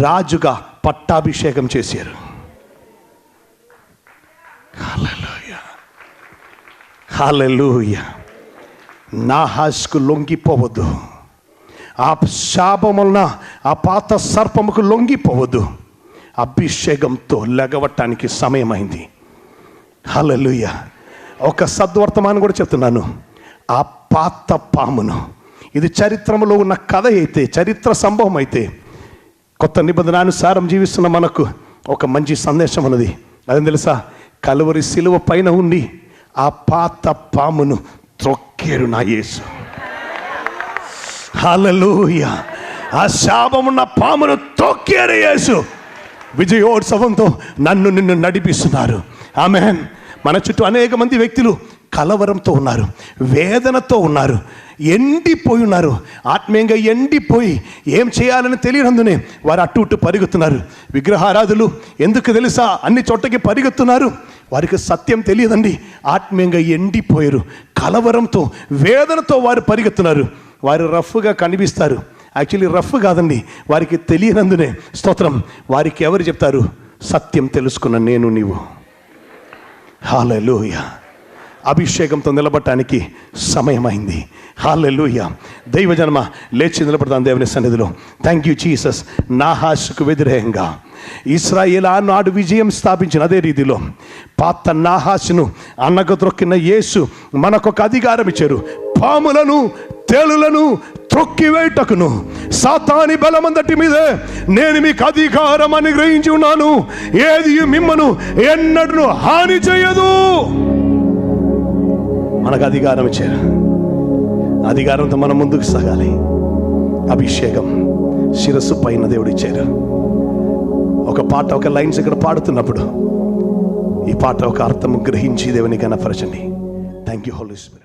రాజుగా పట్టాభిషేకం చేశారు. హల్లెలూయా, హల్లెలూయా. నాహాష్కు లొంగిపోవద్దు. ఆ శాపం వలన ఆ పాత సర్పముకు లొంగిపోవద్దు. అభిషేకంతో లెగవటానికి సమయమైంది. హల్లెలూయా. ఒక సద్వర్తమానం కూడా చెప్తున్నాను. ఆ పాత పామును, ఇది చరిత్రలో ఉన్న కథ అయితే, చరిత్ర సంభవం అయితే, కొత్త నిబంధనానుసారం జీవిస్తున్న మనకు ఒక మంచి సందేశం ఉన్నది. అదేం తెలుసా? కలువరి సిలువ పైన ఉండి ఆ పాత పామును త్రొక్కేరు నా యేసు. హల్లెలూయా. ఆ శాపమున్న పామును తొక్కేరు యేసు. విజయోత్సవంతో నిన్ను నడిపిస్తున్నారు. ఆమేన్. మన చుట్టూ అనేక మంది వ్యక్తులు కలవరంతో ఉన్నారు, వేదనతో ఉన్నారు, ఎండిపోయి ఉన్నారు. ఆత్మీయంగా ఎండిపోయి ఏం చేయాలని తెలియనందునే వారు అటు ఇటు పరిగెత్తున్నారు. విగ్రహారాధులు ఎందుకు తెలుసా అన్ని చోటకి పరిగెత్తున్నారు? వారికి సత్యం తెలియదండి. ఆత్మీయంగా ఎండిపోయారు, కలవరంతో వేదనతో వారు పరిగెత్తున్నారు. వారు రఫ్గా కనిపిస్తారు, యాక్చువల్లీ రఫ్ కాదండి, వారికి తెలియనందునే, స్తోత్రం, వారికి ఎవరు చెప్తారు? సత్యం తెలుసుకున్న నేను నీవు. హల్లెలూయా. అభిషేకంతో నిలబడటానికి సమయమైంది. హల్లెలూయా. దైవజనమ లేచి నిలబడతాం దేవుని సన్నిధిలో. Thank you Jesus. నాహాషుకు వ్యతిరేకంగా ఇశ్రాయేలు ఆనాడు విజయం స్థాపించిన అదే రీతిలో పాత నాహాషును అన్నకు త్రొక్కిన యేసు మనకొక అధికారం ఇచ్చారు. పాములను తేలులను త్రొక్కివేటకును సాతాని బలమందటి మీదే నేను మీకు అధికారం అనుగ్రహించి ఉన్నాను, ఏది మిమ్మను ఎన్నడూ హాని చేయదు. మనకు అధికారం ఇచ్చారు. అధికారంతో మనం ముందుకు సాగాలి. అభిషేకం శిరస్సు పైన దేవుడు ఇచ్చారు. ఒక పాట, ఒక లైన్స్ ఇక్కడ పాడుతున్నప్పుడు ఈ పాట ఒక అర్థం గ్రహించి దేవుని కనపరచండి. Thank you Holi spirit.